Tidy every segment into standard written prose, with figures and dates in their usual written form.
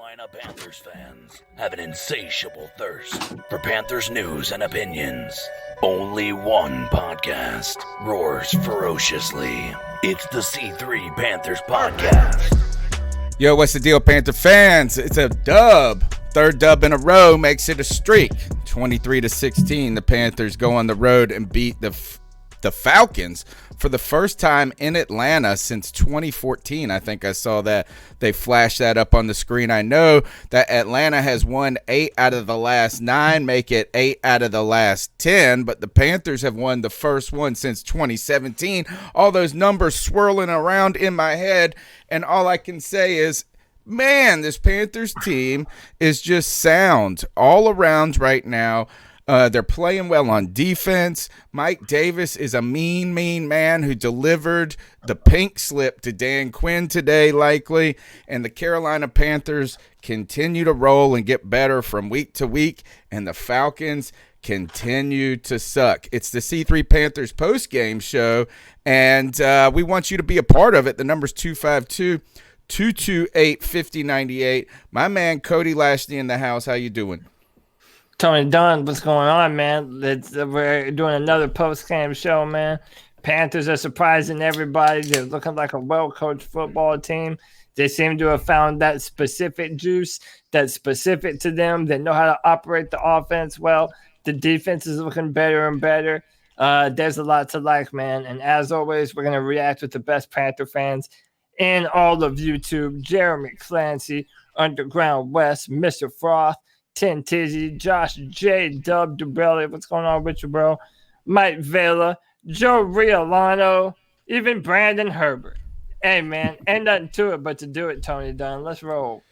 Carolina Panthers fans have an insatiable thirst for Panthers news and opinions. Only one podcast roars ferociously. It's the C3 Panthers Podcast. Yo, what's the deal, Panther fans? It's a dub. Third dub in a row makes it a streak. 23-16, the Panthers go on the road and beat the Falcons for the first time in Atlanta since 2014. I think I saw that. They flashed that up on the screen. I know that Atlanta has won 8 out of the last 9, make it 8 out of the last 10, but the Panthers have won the first one since 2017. All those numbers swirling around in my head, and all I can say is, man, this Panthers team is just sound all around right now. They're playing well on defense. Mike Davis is a mean man who delivered the pink slip to Dan Quinn today, likely. And the Carolina Panthers continue to roll and get better from week to week. And the Falcons continue to suck. It's the C3 Panthers post-game show, and we want you to be a part of it. The number's 252-228-5098. My man Cody Lashley in the house. How you doing? Tony Dunn, what's going on, man? We're doing another post-game show, man. Panthers are surprising everybody. They're looking like a well-coached football team. They seem to have found that specific juice that's specific to them. They know how to operate the offense well. The defense is looking better and better. There's a lot to like, man. And as always, we're going to react with the best Panther fans in all of YouTube. Jeremy Clancy, Underground West, Mr. Froth, Tin Tizzy, Josh J. Dub Dubelli, what's going on with you, bro? Mike Vela, Joe Riolano, even Brandon Herbert. Hey, man, ain't nothing to it but to do it, Tony Dunn. Let's roll.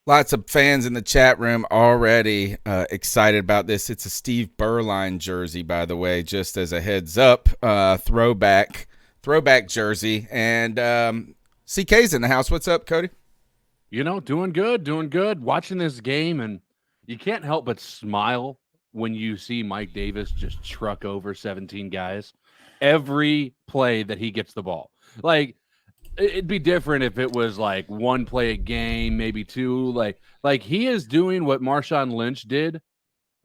Lots of fans in the chat room already excited about this. It's a Steve Berline jersey, by the way, just as a heads up. Throwback jersey. And CK's in the house. What's up, Cody? You know, doing good. Watching this game, and you can't help but smile when you see Mike Davis just truck over 17 guys every play that he gets the ball. Like, it'd be different if it was like one play a game, maybe two. Like he is doing what Marshawn Lynch did,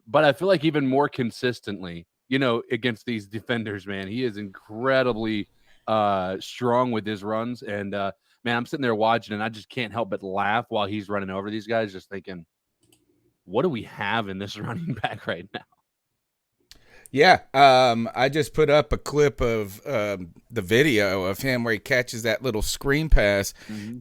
but I feel like even more consistently, you know, against these defenders, man. He is incredibly strong with his runs. And, man, I'm sitting there watching, and I just can't help but laugh while he's running over these guys, just thinking, what do we have in this running back right now? Yeah, I just put up a clip of the video of him where he catches that little screen pass,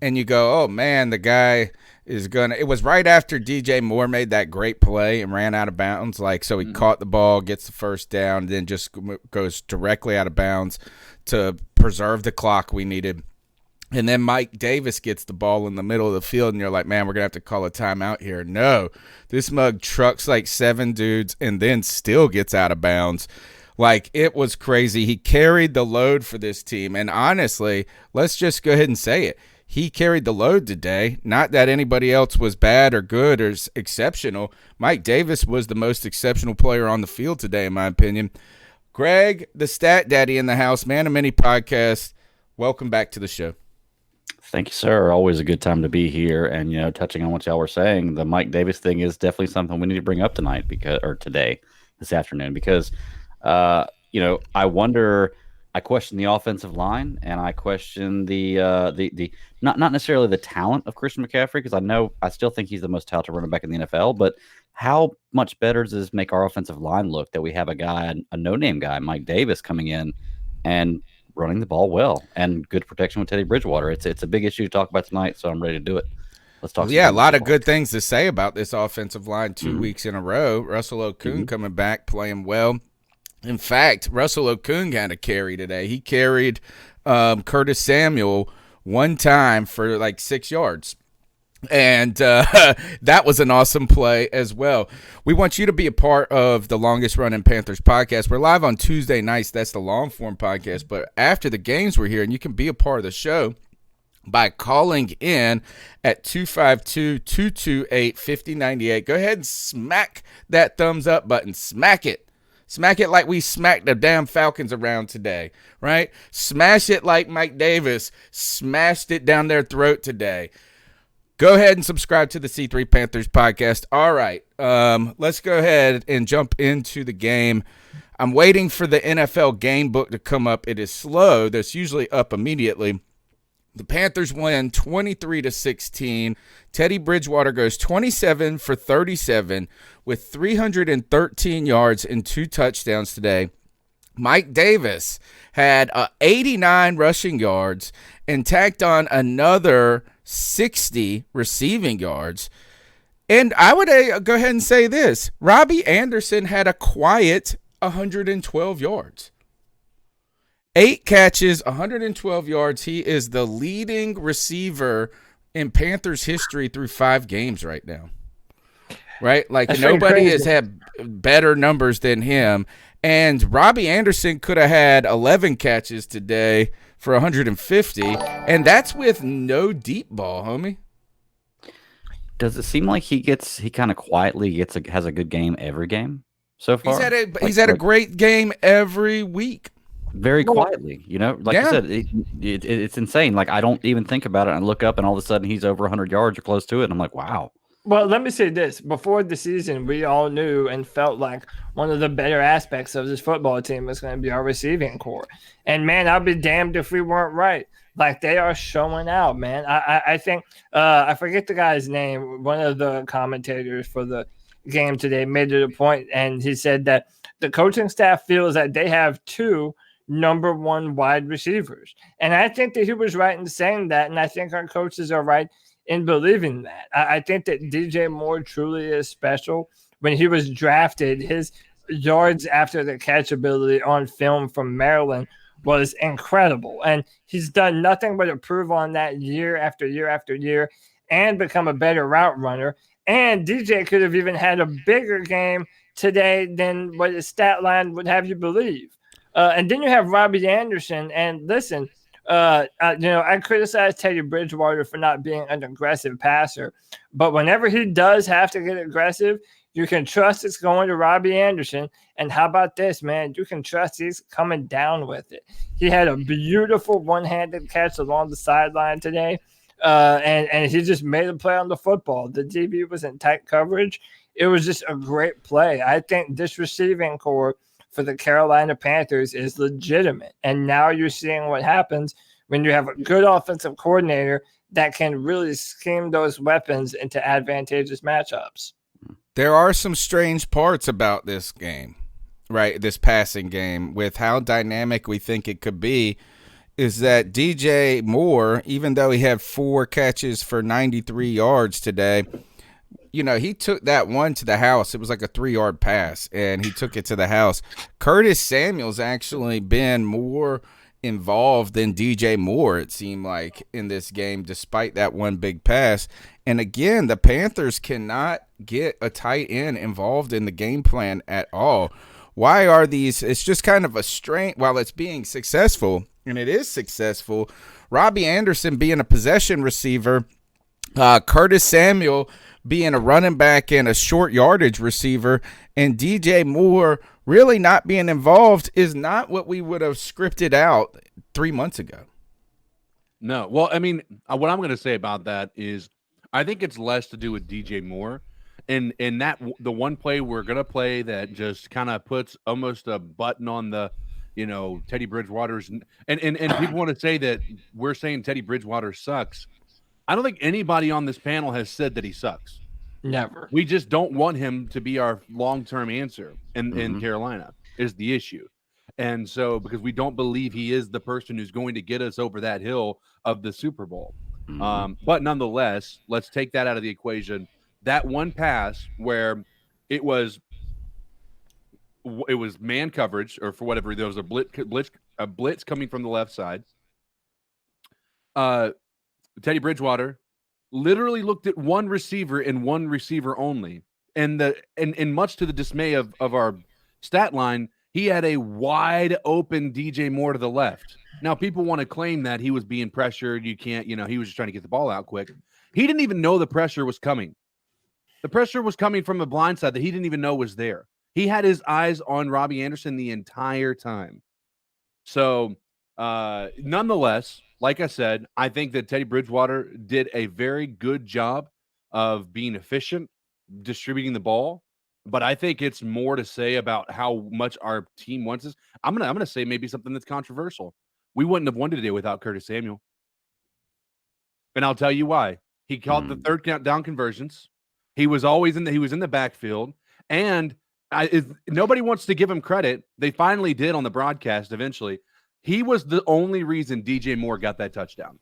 and you go, oh, man, the guy is going to – it was right after DJ Moore made that great play and ran out of bounds. So he caught the ball, gets the first down, and then just goes directly out of bounds to preserve the clock we needed. And then Mike Davis gets the ball in the middle of the field, and you're like, man, we're going to have to call a timeout here. No, this mug trucks like 7 dudes and then still gets out of bounds. Like, it was crazy. He carried the load for this team. And honestly, let's just go ahead and say it. He carried the load today. Not that anybody else was bad or good or exceptional. Mike Davis was the most exceptional player on the field today, in my opinion. Greg, the Stat Daddy in the house, Man of Many Podcast, welcome back to the show. Thank you, sir. Always a good time to be here. And, you know, touching on what y'all were saying, the Mike Davis thing is definitely something we need to bring up tonight this afternoon, because, you know, I question the offensive line, and I question the not necessarily the talent of Christian McCaffrey, because I still think he's the most talented running back in the NFL, but how much better does this make our offensive line look that we have a no-name guy, Mike Davis, coming in and running the ball well and good protection with Teddy Bridgewater. It's a big issue to talk about tonight, so I'm ready to do it. Let's talk. Yeah, a lot of good things to say about this offensive line 2 weeks in a row. Russell Okung coming back, playing well. In fact, Russell Okung had a carry today. He carried Curtis Samuel one time for like 6 yards. And that was an awesome play as well. We want you to be a part of the longest running Panthers podcast. We're live on Tuesday nights. That's the long form podcast. But after the games, we're here, and you can be a part of the show by calling in at 252-228-5098. Go ahead and smack that thumbs up button. Smack it. Smack it like we smacked the damn Falcons around today, right? Smash it like Mike Davis smashed it down their throat today. Go ahead and subscribe to the C3 Panthers podcast. All right, let's go ahead and jump into the game. I'm waiting for the NFL game book to come up. It is slow. That's usually up immediately. The Panthers win 23-16. Teddy Bridgewater goes 27 for 37 with 313 yards and 2 touchdowns today. Mike Davis had 89 rushing yards and tacked on another 60 receiving yards. And I would go ahead and say this. Robbie Anderson had a quiet 112 yards. 8 catches, 112 yards. He is the leading receiver in Panthers history through 5 games right now. Right? Like, That's nobody crazy. has had better numbers than him. And Robbie Anderson could have had 11 catches today for 150, and that's with no deep ball, homie. Does it seem like he kind of quietly has a good game every game so far? He's had a great game every week. Very quietly, you know, like Yeah. I said, it's insane. Like, I don't even think about it. I look up and all of a sudden he's over 100 yards or close to it. And I'm like, wow. Well, let me say this. Before the season, we all knew and felt like one of the better aspects of this football team was going to be our receiving core. And, man, I'll be damned if we weren't right. Like, they are showing out, man. I think I forget the guy's name. One of the commentators for the game today made it a point, and he said that the coaching staff feels that they have 2 number 1 wide receivers. And I think that he was right in saying that, and I think our coaches are right in believing that. I think that DJ Moore truly is special. When he was drafted, his yards after the catch ability on film from Maryland was incredible. And he's done nothing but improve on that year after year after year and become a better route runner. And DJ could have even had a bigger game today than what his stat line would have you believe. And then you have Robbie Anderson. And listen, I criticize Teddy Bridgewater for not being an aggressive passer, but whenever he does have to get aggressive, you can trust it's going to Robbie Anderson. And how about this, man? You can trust he's coming down with it. He had a beautiful one-handed catch along the sideline today, and he just made a play on the football. The DB was in tight coverage. It was just a great play. I think this receiving core for the Carolina Panthers is legitimate. And now you're seeing what happens when you have a good offensive coordinator that can really scheme those weapons into advantageous matchups. There are some strange parts about this game, right? This passing game with how dynamic we think it could be is that DJ Moore, even though he had 4 catches for 93 yards today, you know, he took that one to the house. It was like a 3-yard pass, and he took it to the house. Curtis Samuel's actually been more involved than DJ Moore, it seemed like, in this game, despite that one big pass. And again, the Panthers cannot get a tight end involved in the game plan at all. Why are these? It's just kind of a strain. While it's being successful, and it is successful, Robbie Anderson being a possession receiver, Curtis Samuel being a running back and a short yardage receiver, and DJ Moore really not being involved is not what we would have scripted out 3 months ago. No. Well, I mean, what I'm going to say about that is I think it's less to do with DJ Moore. And that the one play we're going to play that just kind of puts almost a button on the, Teddy Bridgewater's. And people want to say that we're saying Teddy Bridgewater sucks. I don't think anybody on this panel has said that he sucks. Never. We just don't want him to be our long-term answer in Carolina is the issue. And so because we don't believe he is the person who's going to get us over that hill of the Super Bowl. But nonetheless, let's take that out of the equation. That one pass where it was man coverage, or for whatever, there was a blitz coming from the left side. Teddy Bridgewater literally looked at one receiver and one receiver only. And much to the dismay of our stat line, he had a wide open DJ Moore to the left. Now, people want to claim that he was being pressured. You can't, he was just trying to get the ball out quick. He didn't even know the pressure was coming. The pressure was coming from a blind side that he didn't even know was there. He had his eyes on Robbie Anderson the entire time. So, nonetheless, like I said, I think that Teddy Bridgewater did a very good job of being efficient, distributing the ball. But I think it's more to say about how much our team wants us. I'm gonna say maybe something that's controversial. We wouldn't have won today without Curtis Samuel, and I'll tell you why. He caught the third down conversions. He was always in the backfield, and nobody wants to give him credit. They finally did on the broadcast. Eventually, he was the only reason DJ Moore got that touchdown.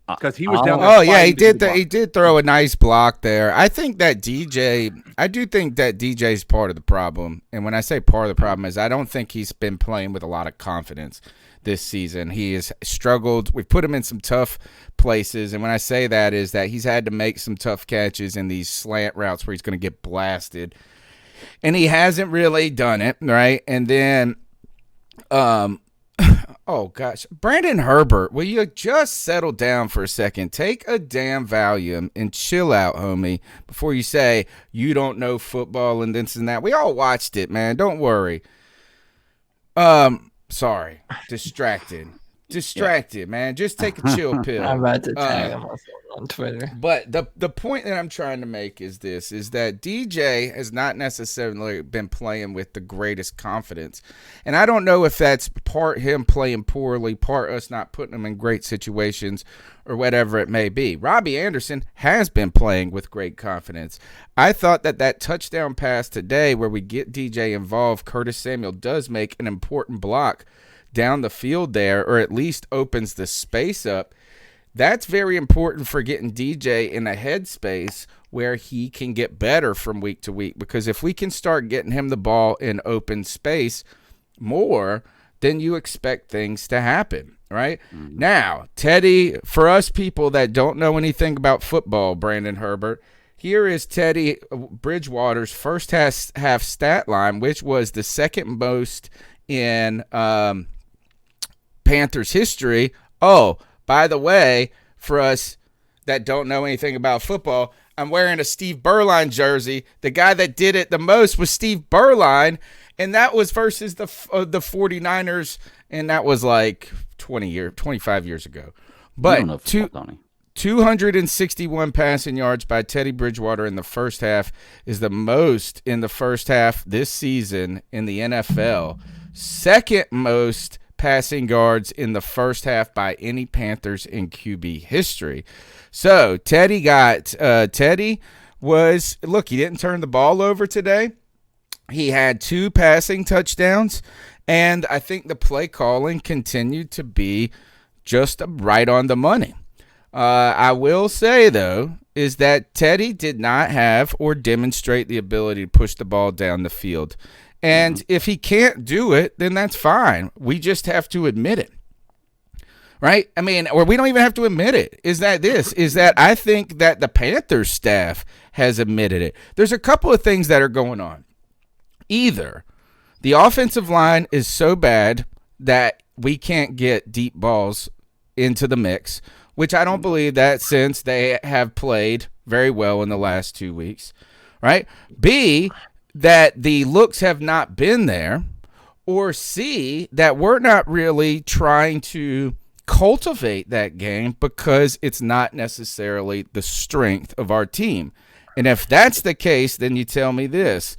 Because he was down there. Oh yeah, he did throw a nice block there. I do think that DJ's part of the problem. And when I say part of the problem is I don't think he's been playing with a lot of confidence this season. He has struggled. We've put him in some tough places. And when I say that is that he's had to make some tough catches in these slant routes where he's going to get blasted. And he hasn't really done it, right? And then oh, gosh. Brandon Herbert, will you just settle down for a second? Take a damn Valium and chill out, homie, before you say you don't know football and this and that. We all watched it, man. Don't worry. Sorry. Distracted, man. Just take a chill pill. I'm about to tag him on Twitter. But the point that I'm trying to make is this, is that DJ has not necessarily been playing with the greatest confidence. And I don't know if that's part him playing poorly, part us not putting him in great situations or whatever it may be. Robbie Anderson has been playing with great confidence. I thought that touchdown pass today where we get DJ involved, Curtis Samuel does make an important block down the field there, or at least opens the space up. That's very important for getting DJ in a headspace where he can get better from week to week, because if we can start getting him the ball in open space more, then you expect things to happen, right? Mm-hmm. Now, Teddy, for us people that don't know anything about football, Brandon Herbert, here is Teddy Bridgewater's first half stat line, which was the second most in Panthers history. Oh, by the way, for us that don't know anything about football, I'm wearing a Steve Berline jersey. The guy that did it the most was Steve Berline, and that was versus the 49ers, and that was like 25 years ago. But 261 passing yards by Teddy Bridgewater in the first half is the most in the first half this season in the NFL. Second most passing yards in the first half by any Panthers in QB history. So Teddy he didn't turn the ball over today. He had 2 passing touchdowns, and I think the play calling continued to be just right on the money. I will say, though, is that Teddy did not have or demonstrate the ability to push the ball down the field. And if he can't do it, then that's fine. We just have to admit it, right? I mean, or we don't even have to admit it. Is that I think that the Panthers staff has admitted it. There's a couple of things that are going on. Either the offensive line is so bad that we can't get deep balls into the mix, which I don't believe that since they have played very well in the last 2 weeks, right? B, that the looks have not been there, or C, that we're not really trying to cultivate that game because it's not necessarily the strength of our team. And if that's the case, then you tell me this,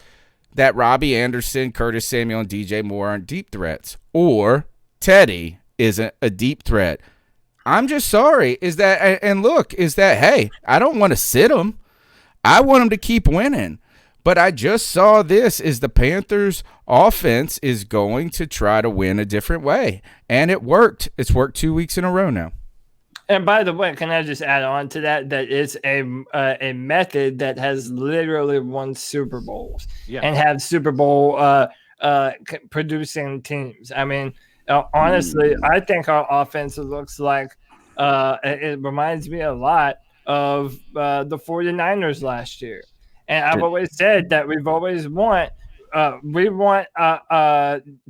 that Robbie Anderson, Curtis Samuel, and DJ Moore aren't deep threats, or Teddy isn't a deep threat. I'm just sorry, hey, I don't want to sit him. I want him to keep winning. But I just saw this is the Panthers offense is going to try to win a different way. And it worked. It's worked 2 weeks in a row now. And by the way, can I just add on to that? That it's a method that has literally won Super Bowls and have Super Bowl producing teams. I mean, honestly, I think our offense looks like it reminds me a lot of the 49ers last year. And I've always said that we want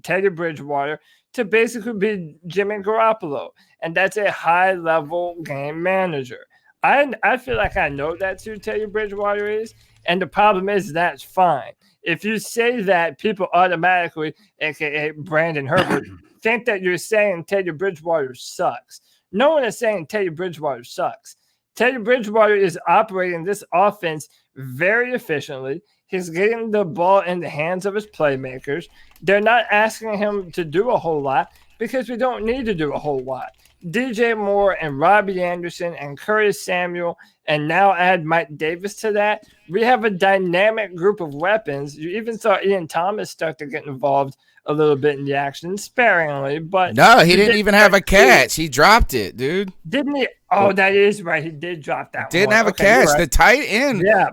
Teddy Bridgewater to basically be Jimmy Garoppolo, and that's a high-level game manager. I feel like I know that's who Teddy Bridgewater is, And the problem is that's fine. If you say that, people automatically, aka Brandon Herbert, think that you're saying Teddy Bridgewater sucks. No one is saying Teddy Bridgewater sucks. Teddy Bridgewater is operating this offense very efficiently. He's getting the ball in the hands of his playmakers. They're not asking him to do a whole lot because we don't need to do a whole lot. DJ Moore and Robbie Anderson and Curtis Samuel, and now add Mike Davis to that. We have a dynamic group of weapons. You even saw Ian Thomas start to get involved a little bit in the action, sparingly. But no, he didn't even have a catch. He dropped it, dude. Didn't he? Oh, that is right. He did drop that. Didn't have a catch. Right. The tight end. Yeah.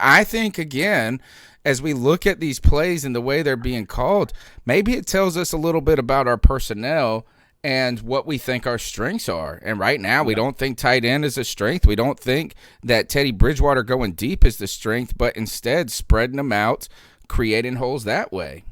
I think again, as we look at these plays and the way they're being called, maybe it tells us a little bit about our personnel and what we think our strengths are. And right now, we don't think tight end is a strength. We don't think that Teddy Bridgewater going deep is the strength, but instead spreading them out, creating holes that way.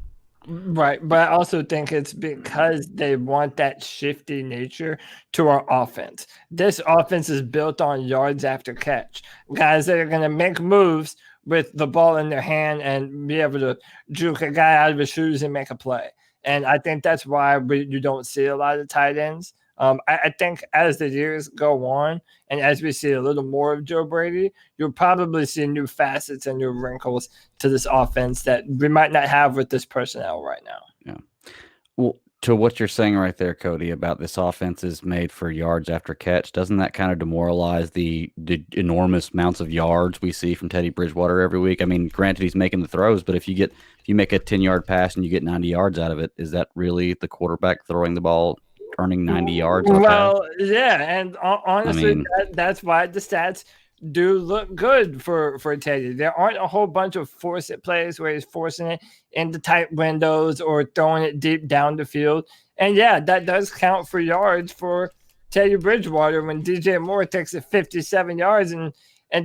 Right, but I also think it's because they want that shifty nature to our offense. This offense is built on yards after catch. Guys that are going to make moves with the ball in their hand and be able to juke a guy out of his shoes and make a play. And I think that's why you don't see a lot of tight ends. I think as the years go on and as we see a little more of Joe Brady, you'll probably see new facets and new wrinkles to this offense that we might not have with this personnel right now. Yeah. Well, to what you're saying right there, Cody, about this offense is made for yards after catch, doesn't that kind of demoralize the enormous amounts of yards we see from Teddy Bridgewater every week? I mean, granted, he's making the throws, but if you make a 10-yard pass and you get 90 yards out of it, is that really the quarterback throwing the ball earning 90 yards? Well, yeah, and honestly, that's why the stats do look good for Teddy. There aren't a whole bunch of force it plays where he's forcing it into tight windows or throwing it deep down the field. And yeah, that does count for yards for Teddy Bridgewater when DJ Moore takes it 57 yards and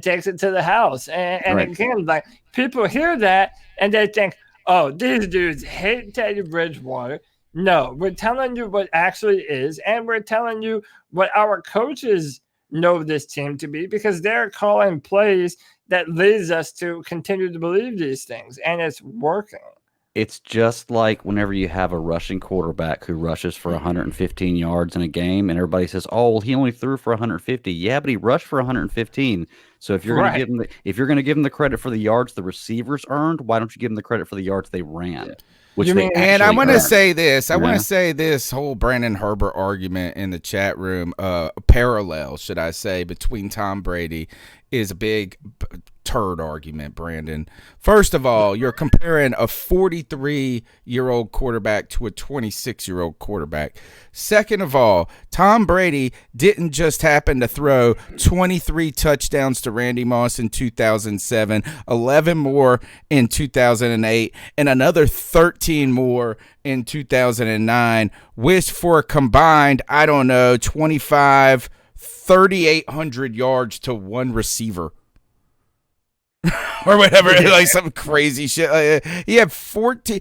takes it to the house. And right. Again, like people hear that and they think, oh, these dudes hate Teddy Bridgewater. No, we're telling you what actually is, and we're telling you what our coaches know this team to be because they're calling plays that leads us to continue to believe these things, and it's working. It's just like whenever you have a rushing quarterback who rushes for 115 yards in a game, and everybody says, "Oh, well, he only threw for 150." Yeah, but he rushed for 115. So if you're going to give him the credit for the yards the receivers earned, why don't you give him the credit for the yards they ran? Yeah. And I want to say this. I want to say this whole Brandon Herbert argument in the chat room, parallel, should I say, between Tom Brady is a big turd argument, Brandon. First of all, you're comparing a 43-year-old quarterback to a 26-year-old quarterback. Second of all, Tom Brady didn't just happen to throw 23 touchdowns to Randy Moss in 2007, 11 more in 2008, and another 13 more in 2009, which for a combined, 3,800 yards to one receiver. Or whatever, like some crazy shit. He had 14.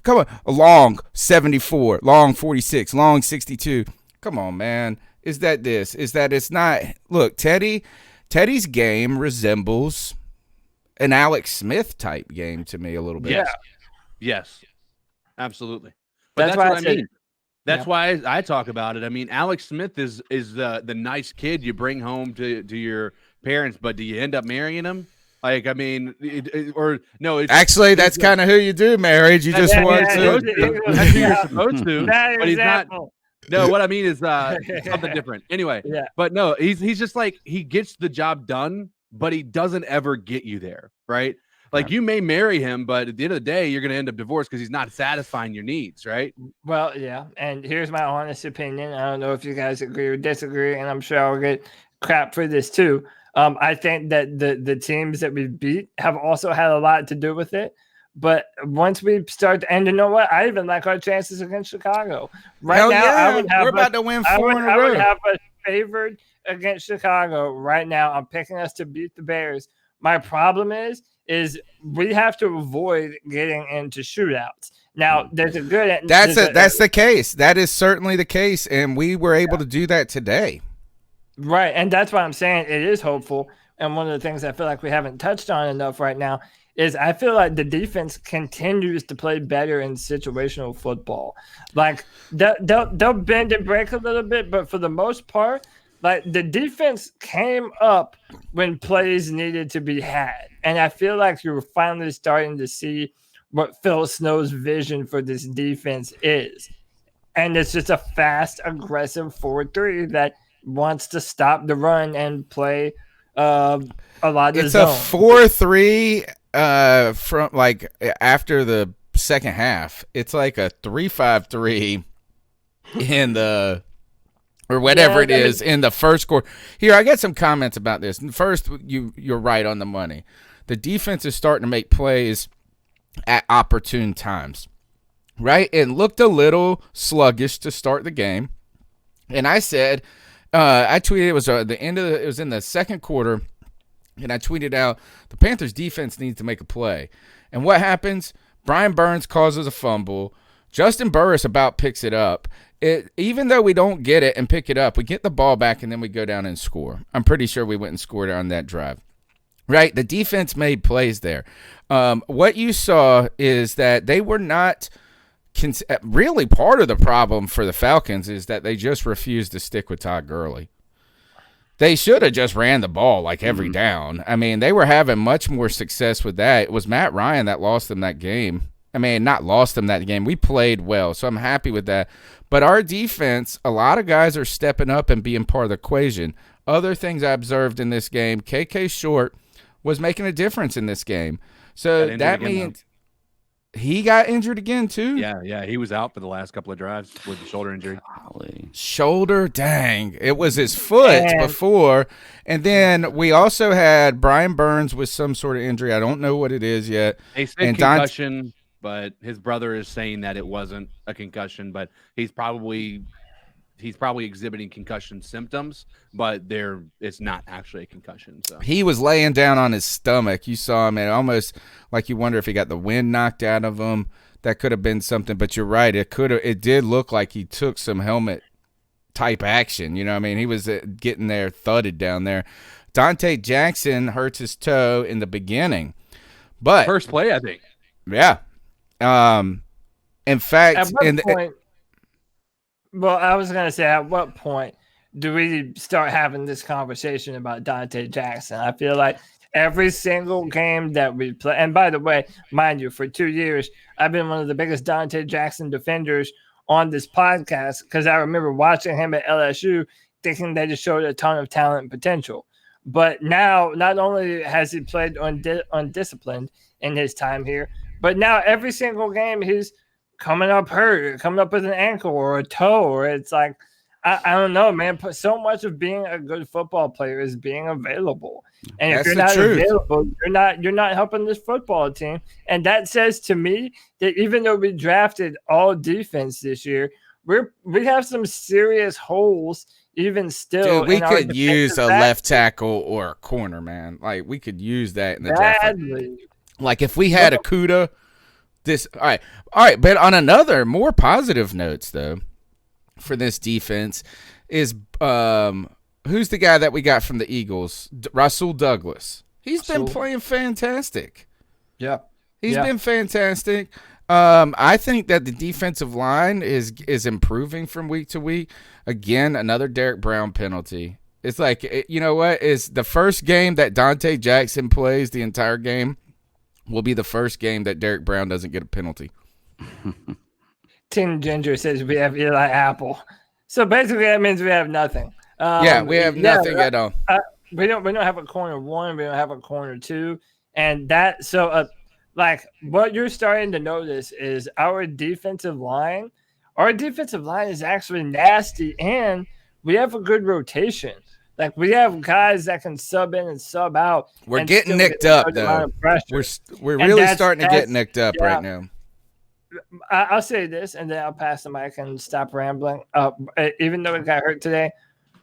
Come on, a long 74, long 46, long 62. Come on, man. Is that this? Is that it's not? Look, Teddy's game resembles an Alex Smith type game to me a little bit. Yes, absolutely. But that's what I mean. That's why I talk about it. I mean, Alex Smith is the nice kid you bring home to your parents, but do you end up marrying him? Like, I mean, actually, that's kind of who you do marriage. You just want to. That's who you're supposed to. But he's not. No, what I mean is something different. Anyway, but no, he's just like he gets the job done, but he doesn't ever get you there, right? Like you may marry him, but at the end of the day, you're going to end up divorced because he's not satisfying your needs, right? Well, yeah. And here's my honest opinion. I don't know if you guys agree or disagree, and I'm sure I'll get crap for this too. I think that the teams that we beat have also had a lot to do with it. But once we start, and you know what? I even like our chances against Chicago. Right now, we're about to win 4 in a row. I would have us favored against Chicago right now. I'm picking us to beat the Bears. My problem is we have to avoid getting into shootouts. Now, there's a good. That's the case. That is certainly the case, and we were able to do that today. Right, and that's why I'm saying it is hopeful. and one of the things I feel like we haven't touched on enough right now is I feel like the defense continues to play better in situational football. Like they'll bend and break a little bit, but for the most part, like the defense came up when plays needed to be had. And I feel like you're finally starting to see what Phil Snow's vision for this defense is. And it's just a fast, aggressive 4-3 that wants to stop the run and play a lot of It's zone. a 4-3 from like after the second half. It's like a 3-5-3 in the or whatever it is in the first quarter. Here, I got some comments about this. First, you're right on the money. The defense is starting to make plays at opportune times, right? It looked a little sluggish to start the game, and I said, I tweeted it was the end of it was in the second quarter, and I tweeted out the Panthers defense needs to make a play, and what happens? Brian Burns causes a fumble. Justin Burris about picks it up. Even though we don't get it and pick it up, we get the ball back and then we go down and score. I'm pretty sure we went and scored on that drive. Right? The defense made plays there. What you saw is that they were not really part of the problem for the Falcons is that they just refused to stick with Todd Gurley. They should have just ran the ball like every down. I mean, they were having much more success with that. It was Matt Ryan that lost them that game. I mean, not lost them that game. We played well, so I'm happy with that. But our defense, a lot of guys are stepping up and being part of the equation. Other things I observed in this game, KK Short was making a difference in this game. So that means he got injured again too? Yeah. He was out for the last couple of drives with the shoulder injury. Golly. Shoulder, dang. It was his foot before. And then we also had Brian Burns with some sort of injury. I don't know what it is yet. They said concussion, but his brother is saying that it wasn't a concussion, but he's probably exhibiting concussion symptoms, but it's not actually a concussion. So he was laying down on his stomach. You saw him, and almost like you wonder if he got the wind knocked out of him. That could have been something, but you're right. It did look like he took some helmet type action. You know what I mean? He was getting there, thudded down there. Dante Jackson hurts his toe in the beginning, but first play, I think. Yeah. In fact, at what point, well, I was going to say, at what point do we start having this conversation about Dante Jackson? I feel like every single game that we play, and by the way, mind you, for 2 years, I've been one of the biggest Dante Jackson defenders on this podcast because I remember watching him at LSU thinking they just showed a ton of talent and potential. But now, not only has he played undisciplined in his time here, but now every single game he's coming up hurt, coming up with an ankle or a toe, or it's like, I don't know, man. So much of being a good football player is being available. And if you're not available, you're not helping this football team. And that says to me that even though we drafted all defense this year, we have some serious holes even still. Dude, we could use a left tackle or a corner, man. Like we could use that in the draft. Like if we had a Kuda, all right. But on another more positive notes, though, for this defense is who's the guy that we got from the Eagles? Rasul Douglas. He's been playing fantastic. Yeah, he's been fantastic. I think that the defensive line is improving from week to week. Again, another Derek Brown penalty. It's like, you know what? Is the first game that Dante Jackson plays the entire game will be the first game that Derek Brown doesn't get a penalty. Tim Ginger says we have Eli Apple. So basically that means we have nothing. We have nothing at all. We don't have a corner one. We don't have a corner two. And that, like what you're starting to notice is our defensive line is actually nasty, and we have a good rotation. Like we have guys that can sub in and sub out. We're getting nicked up though. We're really starting to get nicked up right now. I'll say this, and then I'll pass the mic and stop rambling. Even though it got hurt today,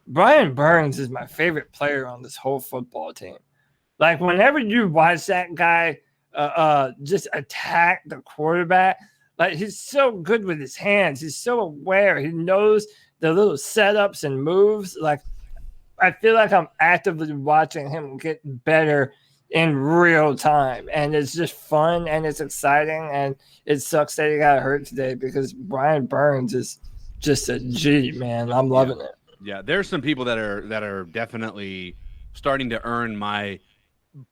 Brian Burns is my favorite player on this whole football team. Like whenever you watch that guy just attack the quarterback, like he's so good with his hands. He's so aware. He knows the little setups and moves. Like I feel like I'm actively watching him get better in real time, and it's just fun and it's exciting, and it sucks that he got hurt today because Brian Burns is just a G, man. I'm loving it. Yeah, there's some people that are definitely starting to earn my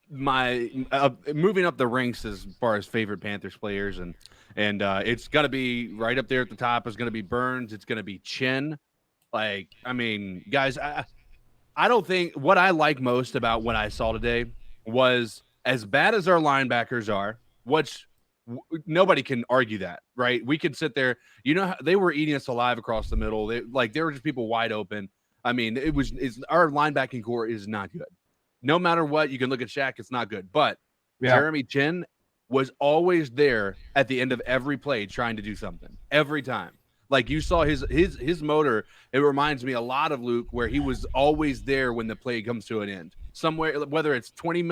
moving up the ranks as far as favorite Panthers players, and it's gonna be right up there at the top. It's gonna be Burns. It's gonna be Chin. Like, I mean, guys, I don't think what I like most about what I saw today was as bad as our linebackers are, which nobody can argue that, right? We could sit there, they were eating us alive across the middle. There were just people wide open. I mean, our linebacking core is not good. No matter what, you can look at Shaq, it's not good. But Jeremy Chin was always there at the end of every play trying to do something every time. Like, you saw his motor. It reminds me a lot of Luke, where he was always there when the play comes to an end. Somewhere, whether it's 20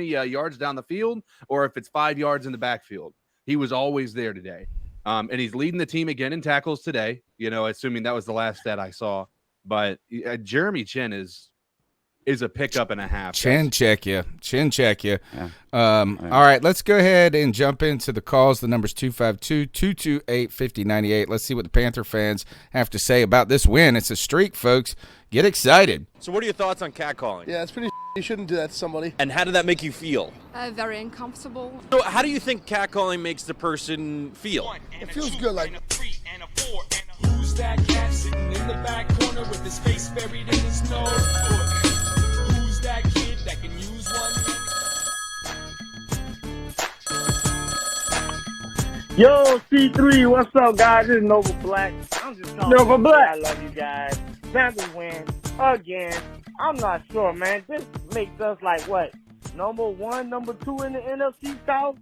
yards down the field or if it's 5 yards in the backfield, he was always there today. And he's leading the team again in tackles today, assuming that was the last stat I saw. But Jeremy Chin is a pickup and a half. Chin check you. Yeah. All right, let's go ahead and jump into the calls. The number's 252-228-5098. Let's see what the Panther fans have to say about this win. It's a streak, folks. Get excited. So what are your thoughts on catcalling? Yeah, it's pretty you shouldn't do that to somebody. And how did that make you feel? Very uncomfortable. So how do you think catcalling makes the person feel? It feels good, like... Who's that cat sitting in the back corner with his face buried in his nose? Who's that kid that can use one? Yo, C3, what's up, guys? This is Nova Black. I'm just calling Nova Black. I love you guys. Panthers win again. I'm not sure, man. This makes us like what? Number 1, number 2 in the NFC South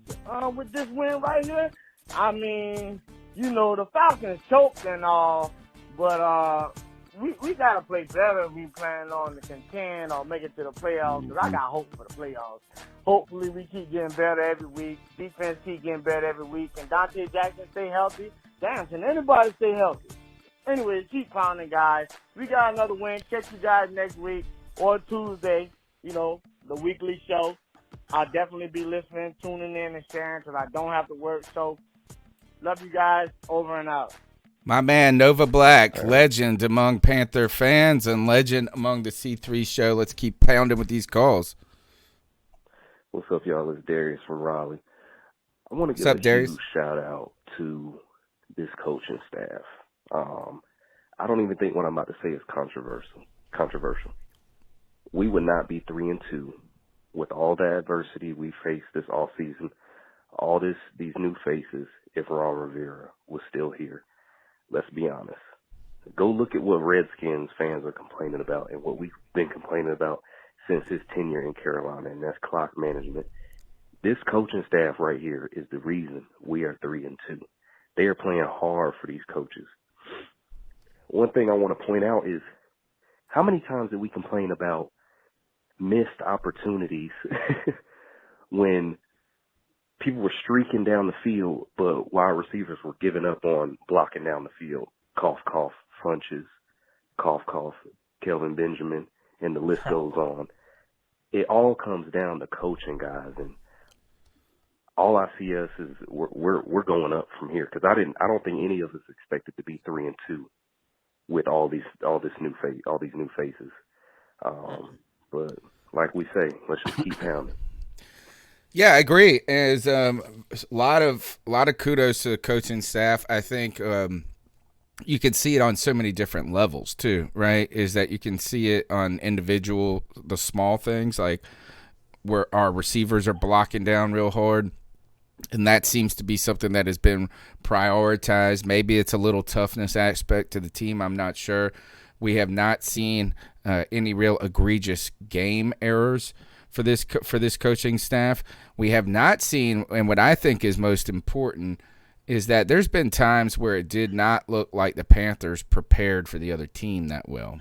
with this win right here. I mean, the Falcons choked and all, but we gotta play better if we plan on to contend or make it to the playoffs. Cause I got hope for the playoffs. Hopefully we keep getting better every week. Defense keep getting better every week. And Dante Jackson stay healthy. Damn, can anybody stay healthy? Anyway, keep pounding, guys. We got another win. Catch you guys next week or Tuesday. The weekly show. I'll definitely be listening, tuning in, and sharing because I don't have to work. So, love you guys. Over and out. My man, Nova Black, legend among Panther fans and legend among the C3 show. Let's keep pounding with these calls. What's up, y'all? It's Darius from Raleigh. I want to give a huge shout out to this coaching staff. I don't even think what I'm about to say is controversial. We would not be 3-2 with all the adversity we faced this offseason, these new faces, if Ron Rivera was still here. Let's be honest. Go look at what Redskins fans are complaining about and what we've been complaining about since his tenure in Carolina, and that's clock management. This coaching staff right here is the reason we are 3-2. They are playing hard for these coaches. One thing I want to point out is how many times did we complain about missed opportunities when people were streaking down the field, but wide receivers were giving up on blocking down the field. Cough, cough, Funches, cough, cough, Kelvin Benjamin, and the list goes on. It all comes down to coaching, guys, and all I see us is we're going up from here because I don't think any of us expected to be 3-2 with all these new faces. But like we say, let's just keep pounding. Yeah, I agree. As a lot of kudos to the coaching staff. I think you can see it on so many different levels too, right? Is that you can see it on the small things like where our receivers are blocking down real hard. And that seems to be something that has been prioritized. Maybe it's a little toughness aspect to the team. I'm not sure. We have not seen any real egregious game errors for this coaching staff. We have not seen, and what I think is most important, is that there's been times where it did not look like the Panthers prepared for the other team that well.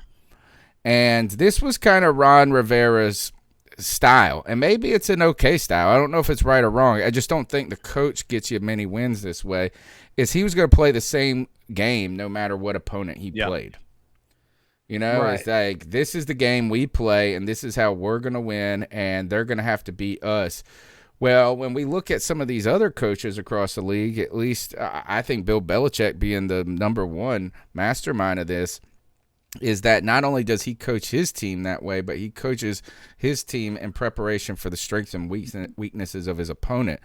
And this was kind of Ron Rivera's style, and maybe it's an okay style. I don't know if it's right or wrong. I just don't think the coach gets you many wins this way. Is he was going to play the same game no matter what opponent he played. You know, It's like, this is the game we play, and this is how we're going to win, and they're going to have to beat us. Well, when we look at some of these other coaches across the league, at least I think Bill Belichick being the number one mastermind of this, is that not only does he coach his team that way, but he coaches his team in preparation for the strengths and weaknesses of his opponent.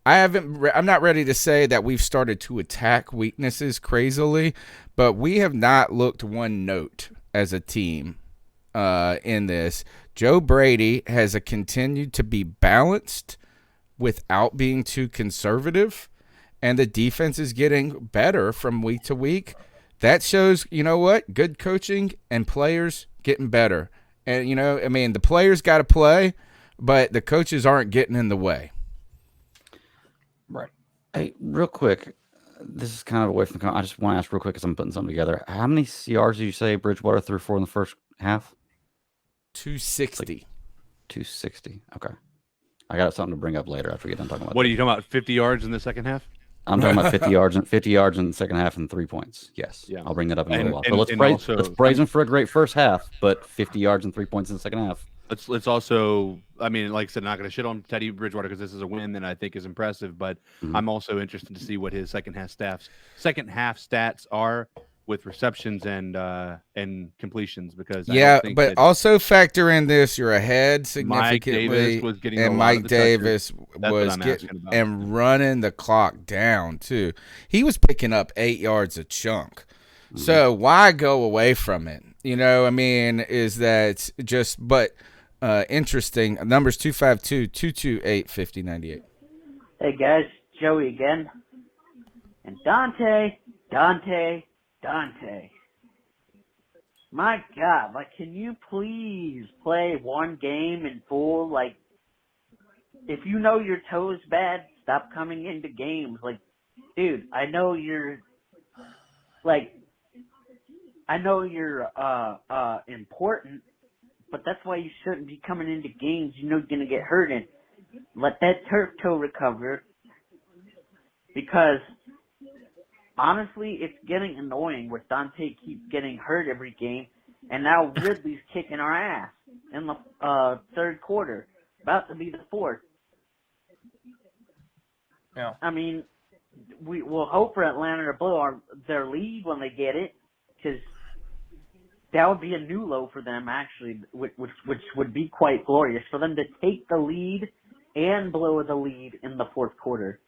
I'm not ready to say that we've started to attack weaknesses crazily, but we have not looked one note as a team in this. Joe Brady has continued to be balanced without being too conservative, and the defense is getting better from week to week. That shows, you know what, good coaching and players getting better. And, you know, I mean, the players got to play, but the coaches aren't getting in the way. Right. Hey, real quick, this is kind of away from I just want to ask real quick because I'm putting something together. How many yards did you say Bridgewater threw for in the first half? 260. 260. Okay. I got something to bring up later after we get done talking about What are you talking about, 50 yards in the second half? I'm talking about 50 yards in the second half and 3 points. Yes. Yeah. I'll bring that up in a little while. But let's praise him for a great first half, but 50 yards and 3 points in the second half. Let's also, I mean, like I said, not going to shit on Teddy Bridgewater because this is a win that I think is impressive, but I'm also interested to see what his second half stats are with receptions and completions, because but also factor in this, you're ahead significantly. Mike Davis was getting and Mike Davis was getting and running the clock down too. He was picking up 8 yards a chunk. So why go away from it? You know, I mean, is that just interesting. Numbers 252-228-5098. Hey guys, Joey again. And Dante. My God, like, can you please play one game in full? Like, if you know your toe's bad, stop coming into games. Like, dude, I know you're important, but that's why you shouldn't be coming into games you know you're gonna get hurt in. Let that turf toe recover, because honestly, it's getting annoying with Dante keeps getting hurt every game, and now Ridley's kicking our ass in the third quarter, about to be the fourth. Yeah. I mean, we'll hope for Atlanta to blow their lead when they get it, because that would be a new low for them, actually, which would be quite glorious for them to take the lead and blow the lead in the fourth quarter.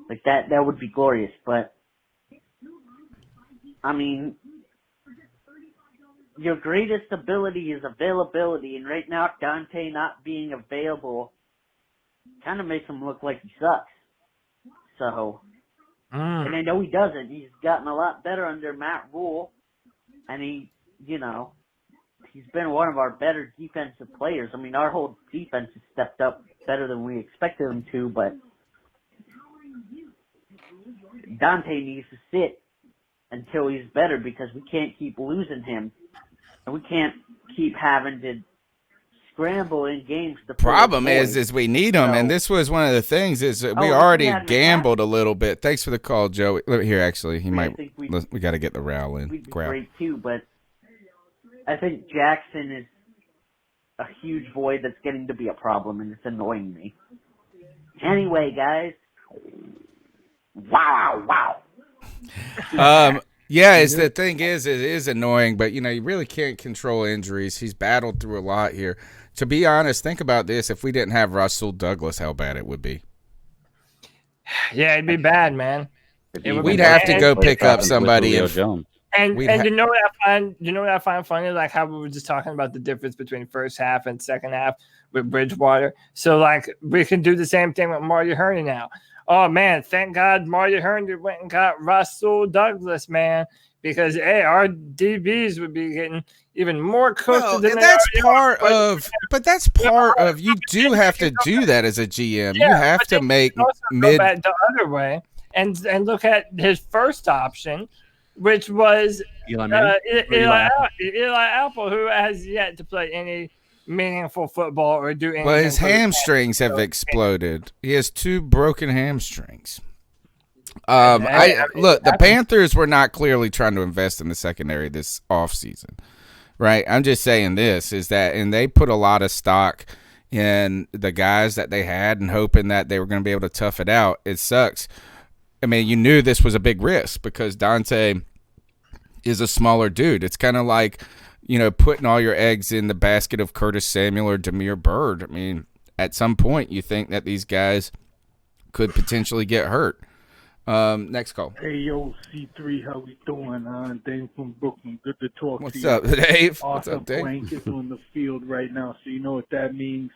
Like, that would be glorious. But I mean, your greatest ability is availability, and right now Dante not being available kind of makes him look like he sucks. So, and I know he doesn't. He's gotten a lot better under Matt Rhule, and he's been one of our better defensive players. I mean, our whole defense has stepped up better than we expected them to, but Dante needs to sit until he's better, because we can't keep losing him, and we can't keep having to scramble in games. The problem is we need him, and this was one of the things is we already gambled a little bit. Thanks for the call, Joey. Here, actually, we got to get the Rhule in. We'd be great too, but I think Jackson is a huge void that's getting to be a problem, and it's annoying me. Anyway, guys. Wow. It's the thing is, it is annoying, but you really can't control injuries. He's battled through a lot here. To be honest, think about this: if we didn't have Russell Douglas, how bad it would be. Yeah, it'd be bad, man. We'd have to go pick up somebody. And you know what I find funny? Like how we were just talking about the difference between first half and second half with Bridgewater. So like we can do the same thing with Marty Hurney now. Oh man, thank God Marty Hurney went and got Russell Douglas, man, because our DBs would be getting even more cooked than that's part of. But that's part of. You do have to do that as a GM. You have to make go back the other way and look at his first option, which was Eli Apple, who has yet to play any meaningful football or do anything. Well, his hamstrings have exploded. He has 2 broken hamstrings. The Panthers were not clearly trying to invest in the secondary this offseason. right? I'm just saying this is that, and they put a lot of stock in the guys that they had and hoping that they were going to be able to tough it out. It sucks. I mean, you knew this was a big risk because Dante is a smaller dude. It's kind of like, putting all your eggs in the basket of Curtis Samuel or Damiere Byrd. I mean, at some point you think that these guys could potentially get hurt. Next call. Hey, yo, C3, how we doing? Dave from Brooklyn. Good to talk to you. What's up, Dave? What's up, Dave? Blank is on the field right now, so you know what that means.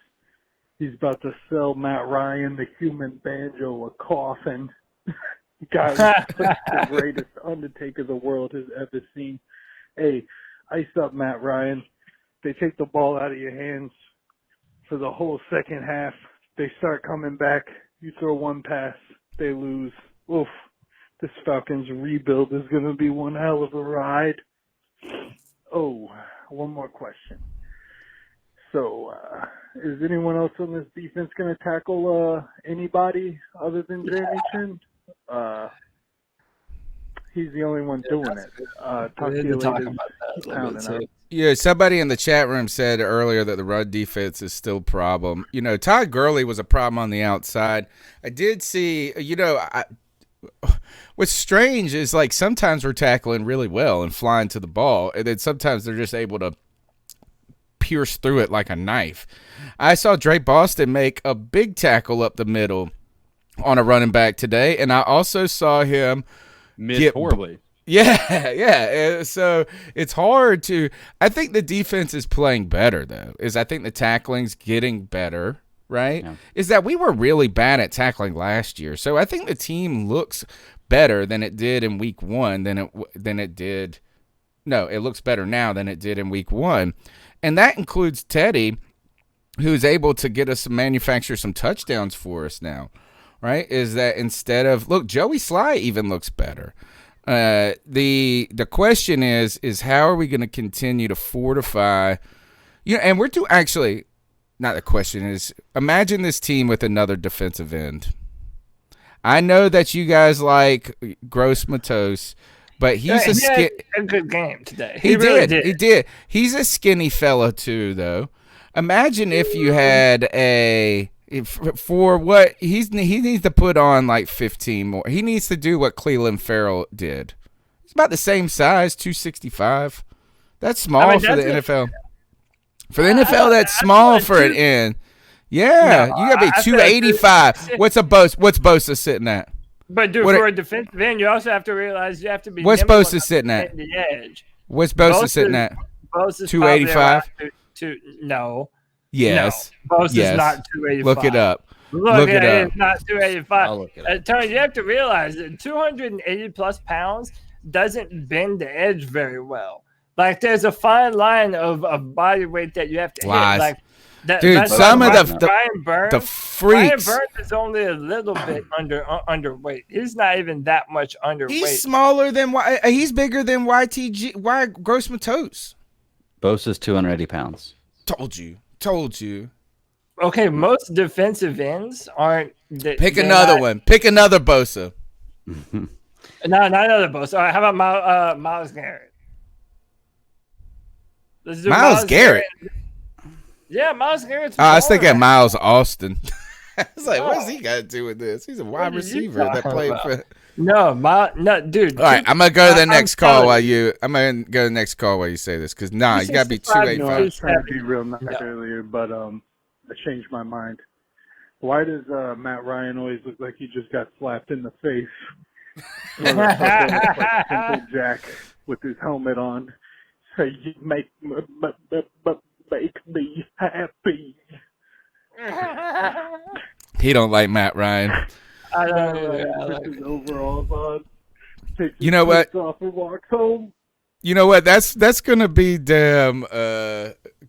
He's about to sell Matt Ryan, the human banjo, a coffin. Guy was the greatest Undertaker the world has ever seen. Hey, ice up Matt Ryan. They take the ball out of your hands for the whole second half. They start coming back. You throw one pass, they lose. Oof. This Falcons rebuild is going to be one hell of a ride. Oh, one more question. So, is anyone else on this defense going to tackle anybody other than Jeremy Chin? He's the only one doing it. Talk to you later. Yeah, somebody in the chat room said earlier that the run defense is still a problem. Todd Gurley was a problem on the outside. I did see, what's strange is like sometimes we're tackling really well and flying to the ball, and then sometimes they're just able to pierce through it like a knife. I saw Drake Boston make a big tackle up the middle on a running back today, and I also saw him miss horribly. Yeah. So it's hard to. I think the defense is playing better though. I think the tackling's getting better. Right? Yeah. Is that we were really bad at tackling last year, so I think the team looks better than it did in week 1 than it did. No, it looks better now than it did in week 1, and that includes Teddy, who's able to get us manufacture some touchdowns for us now. Right? Is that instead of Joey Sly even looks better. The question is how are we going to continue to fortify? And we're actually. Not the question is, imagine this team with another defensive end. I know that you guys like Gross Matos, but he's had a good game today. He did. He's a skinny fella too, though. Imagine if you had for what he needs to put on like 15 more. He needs to do what Cleveland Farrell did. He's about the same size, 265. That's small for the NFL. For the NFL, that's small for an end. Yeah, you got to be 285. What's Bosa sitting at? But, dude, for a defensive end, you also have to realize you have to be. What's Bosa sitting at? The edge. What's Bosa sitting at? Bosa's 285? No. Yes. No, Bosa's not 285. Look it up. Look it up. It's not 285. I'll look it up. Tony, you have to realize that 280-plus pounds doesn't bend the edge very well. Like, there's a fine line of body weight that you have to hit. Like, dude, some of the freaks. Brian Burns is only a little bit underweight. He's not even that much underweight. He's smaller than he's bigger than Gross Matos. Bosa's 280 pounds. Told you. Okay, most defensive ends aren't. Pick another one. Pick another Bosa. No, not another Bosa. All right, how about Myles Garrett? Myles Garrett. Yeah, Myles Garrett's. I was thinking Miles Austin. I was like, what's he got to do with this? He's a wide receiver that played for. No, dude. All right, I'm gonna go to the next call while you. I'm gonna go to the next call while you say this because you gotta be 285. I was trying to be real nice earlier, but I changed my mind. Why does Matt Ryan always look like he just got slapped in the face? Simple Jack with his helmet on. Say you make me happy. He don't like Matt Ryan. I don't know. His overalls on. You know what? Off and walks home. You know what? That's gonna be damn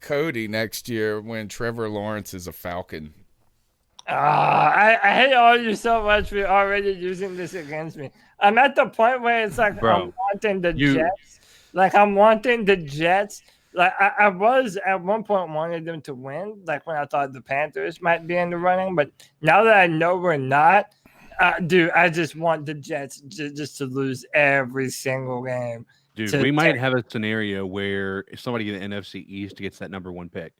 Cody next year when Trevor Lawrence is a Falcon. I hate all you so much for already using this against me. I'm at the point where it's like I'm wanting the Jets. Like I'm wanting the Jets. Like I was at one point wanted them to win. Like when I thought the Panthers might be in the running, but now that I know we're not, dude, I just want the Jets just to lose every single game. Dude, we might have a scenario where if somebody in the NFC East gets that number 1 pick,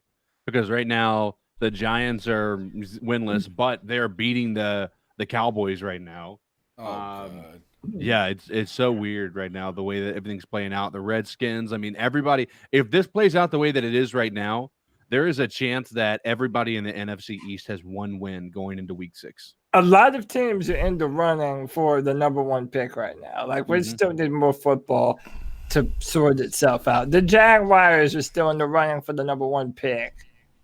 because right now the Giants are winless, but they're beating the Cowboys right now. God. Yeah, it's so weird right now the way that everything's playing out. The Redskins, I mean, everybody. If this plays out the way that it is right now, there is a chance that everybody in the NFC East has 1 win going into Week 6. A lot of teams are in the running for the number 1 pick right now. Like, we still need more football to sort itself out. The Jaguars are still in the running for the number 1 pick.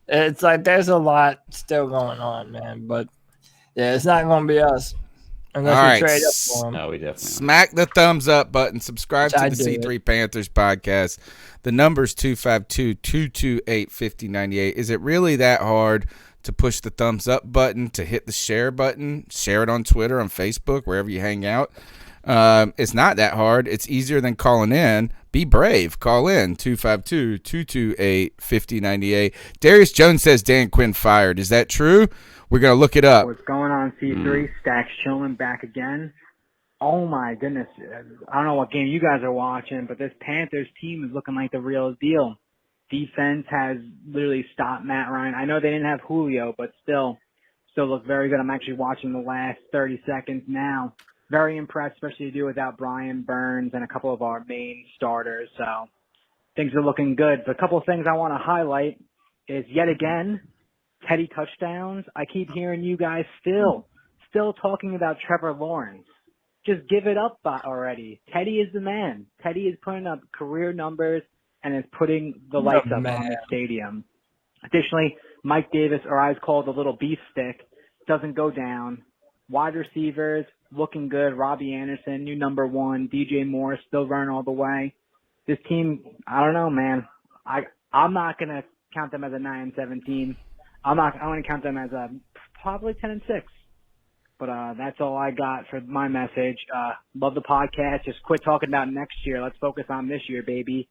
It's like there's a lot still going on, man. But yeah, it's not going to be us unless we trade up for them. No, we definitely smack the thumbs up button. Subscribe to the C3 Panthers podcast. The number's 252-228-5098. Is it really that hard to push the thumbs up button, to hit the share button, share it on Twitter, on Facebook, wherever you hang out? It's not that hard. It's easier than calling in. Be brave. Call in 252-228-5098. Darius Jones says Dan Quinn fired. Is that true? We're going to look it up. What's going on, C3? Stacks chilling back again. Oh, my goodness. I don't know what game you guys are watching, but this Panthers team is looking like the real deal. Defense has literally stopped Matt Rhule. I know they didn't have Julio, but still look very good. I'm actually watching the last 30 seconds now. Very impressed, especially to do without Brian Burns and a couple of our main starters. So things are looking good. But a couple of things I want to highlight is, yet again, Teddy touchdowns. I keep hearing you guys still talking about Trevor Lawrence. Just give it up already. Teddy is the man. Teddy is putting up career numbers and is putting the lights up on the stadium. Additionally, Mike Davis, or I call the little beef stick, doesn't go down. Wide receivers looking good. Robbie Anderson, new number 1. DJ Moore still running all the way. This team, I don't know, man. I'm not gonna count them as a 9-7 team. I'm gonna count them as a probably 10-6. But that's all I got for my message. Love the podcast. Just quit talking about next year. Let's focus on this year, baby.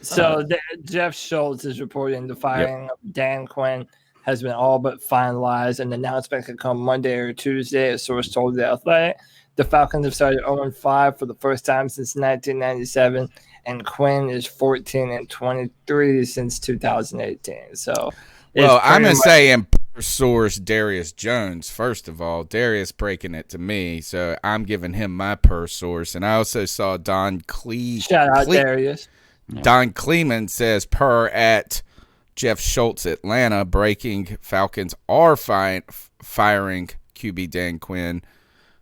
So Jeff Schultz is reporting the firing of Dan Quinn has been all but finalized. An announcement could come Monday or Tuesday, a source told The Athletic. The Falcons have started 0-5 for the first time since 1997, and Quinn is 14-23 since 2018. So, well, I'm going to say in per source Darius Jones, first of all. Darius breaking it to me, so I'm giving him my per source. And I also saw Don Shout out Darius. Don Kleeman says per at Jeff Schultz Atlanta, breaking Falcons are firing QB Dan Quinn.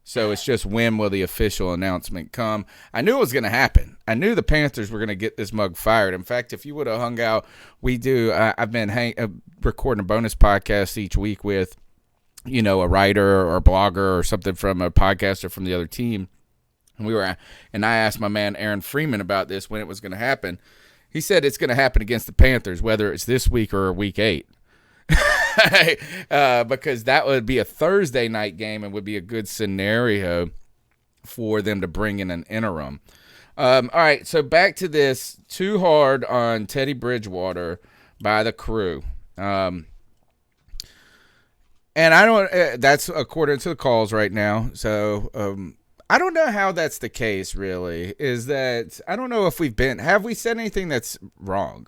So it's just when will the official announcement come? I knew it was going to happen. I knew the Panthers were going to get this mug fired. In fact, if you would have hung out, I've been recording a bonus podcast each week with, a writer or a blogger or something from a podcaster from the other team. And I asked my man Aaron Freeman about this, when it was going to happen. He said it's going to happen against the Panthers, whether it's this week or week 8. Because that would be a Thursday night game and would be a good scenario for them to bring in an interim. All right, so back to this. Too hard on Teddy Bridgewater by the crew. And I don't. That's according to the calls right now. So I don't know how that's the case. Really, is that I don't know if have we said anything that's wrong?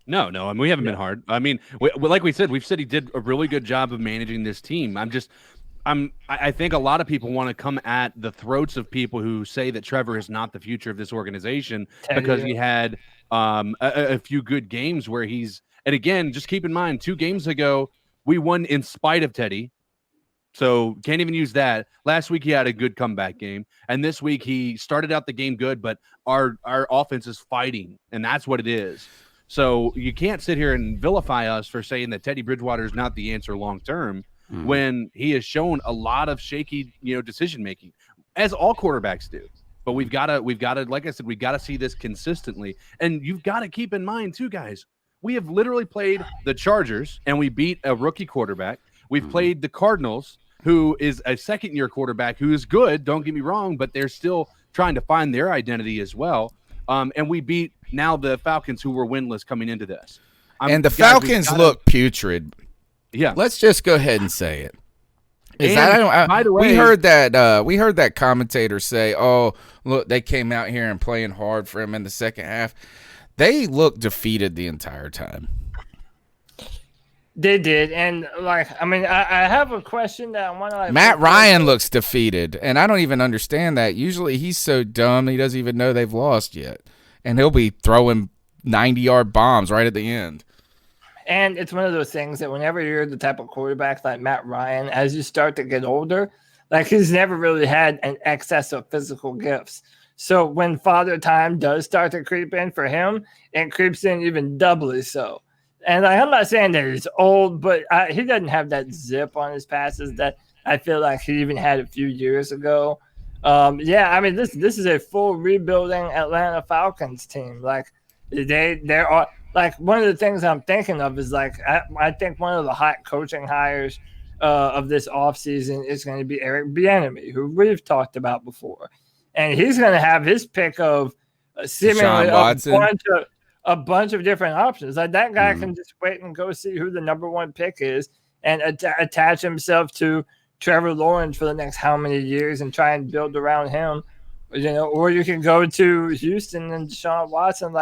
No. I mean, we haven't been hard. I mean, like we said, we've said he did a really good job of managing this team. I think a lot of people want to come at the throats of people who say that Trevor is not the future of this organization because he had a few good games where he's. And again, just keep in mind, 2 games ago we won in spite of Teddy. So can't even use that. Last week he had a good comeback game, and this week he started out the game good, but our offense is fighting, and that's what it is. So you can't sit here and vilify us for saying that Teddy Bridgewater is not the answer long term when he has shown a lot of shaky, decision making, as all quarterbacks do. But we've got to, like I said, we've got to see this consistently, and you've got to keep in mind too, guys. We have literally played the Chargers, and we beat a rookie quarterback. We've played the Cardinals, who is a second-year quarterback who is good, don't get me wrong, but they're still trying to find their identity as well. And we beat now the Falcons, who were winless coming into this. And the Falcons look putrid. Yeah. Let's just go ahead and say it. By the way, we heard that commentator say, "Oh, look, they came out here and playing hard for him in the second half." They looked defeated the entire time. They did, and I have a question that I want to. Matt Ryan looks defeated, and I don't even understand that. Usually, he's so dumb he doesn't even know they've lost yet, and he'll be throwing 90-yard bombs right at the end. And it's one of those things that whenever you're the type of quarterback like Matt Ryan, as you start to get older, he's never really had an excess of physical gifts. So when father time does start to creep in for him, it creeps in even doubly so. And I'm not saying that he's old, but he doesn't have that zip on his passes that I feel like he even had a few years ago. This is a full rebuilding Atlanta Falcons team. There are one of the things I'm thinking of is I think one of the hot coaching hires of this offseason is going to be Eric Bieniemy, who we've talked about before, and he's going to have his pick of seemingly a bunch of different options. That guy can just wait and go see who the number one pick is and attach himself to Trevor Lawrence for the next how many years and try and build around him, or you can go to Houston and Deshaun Watson.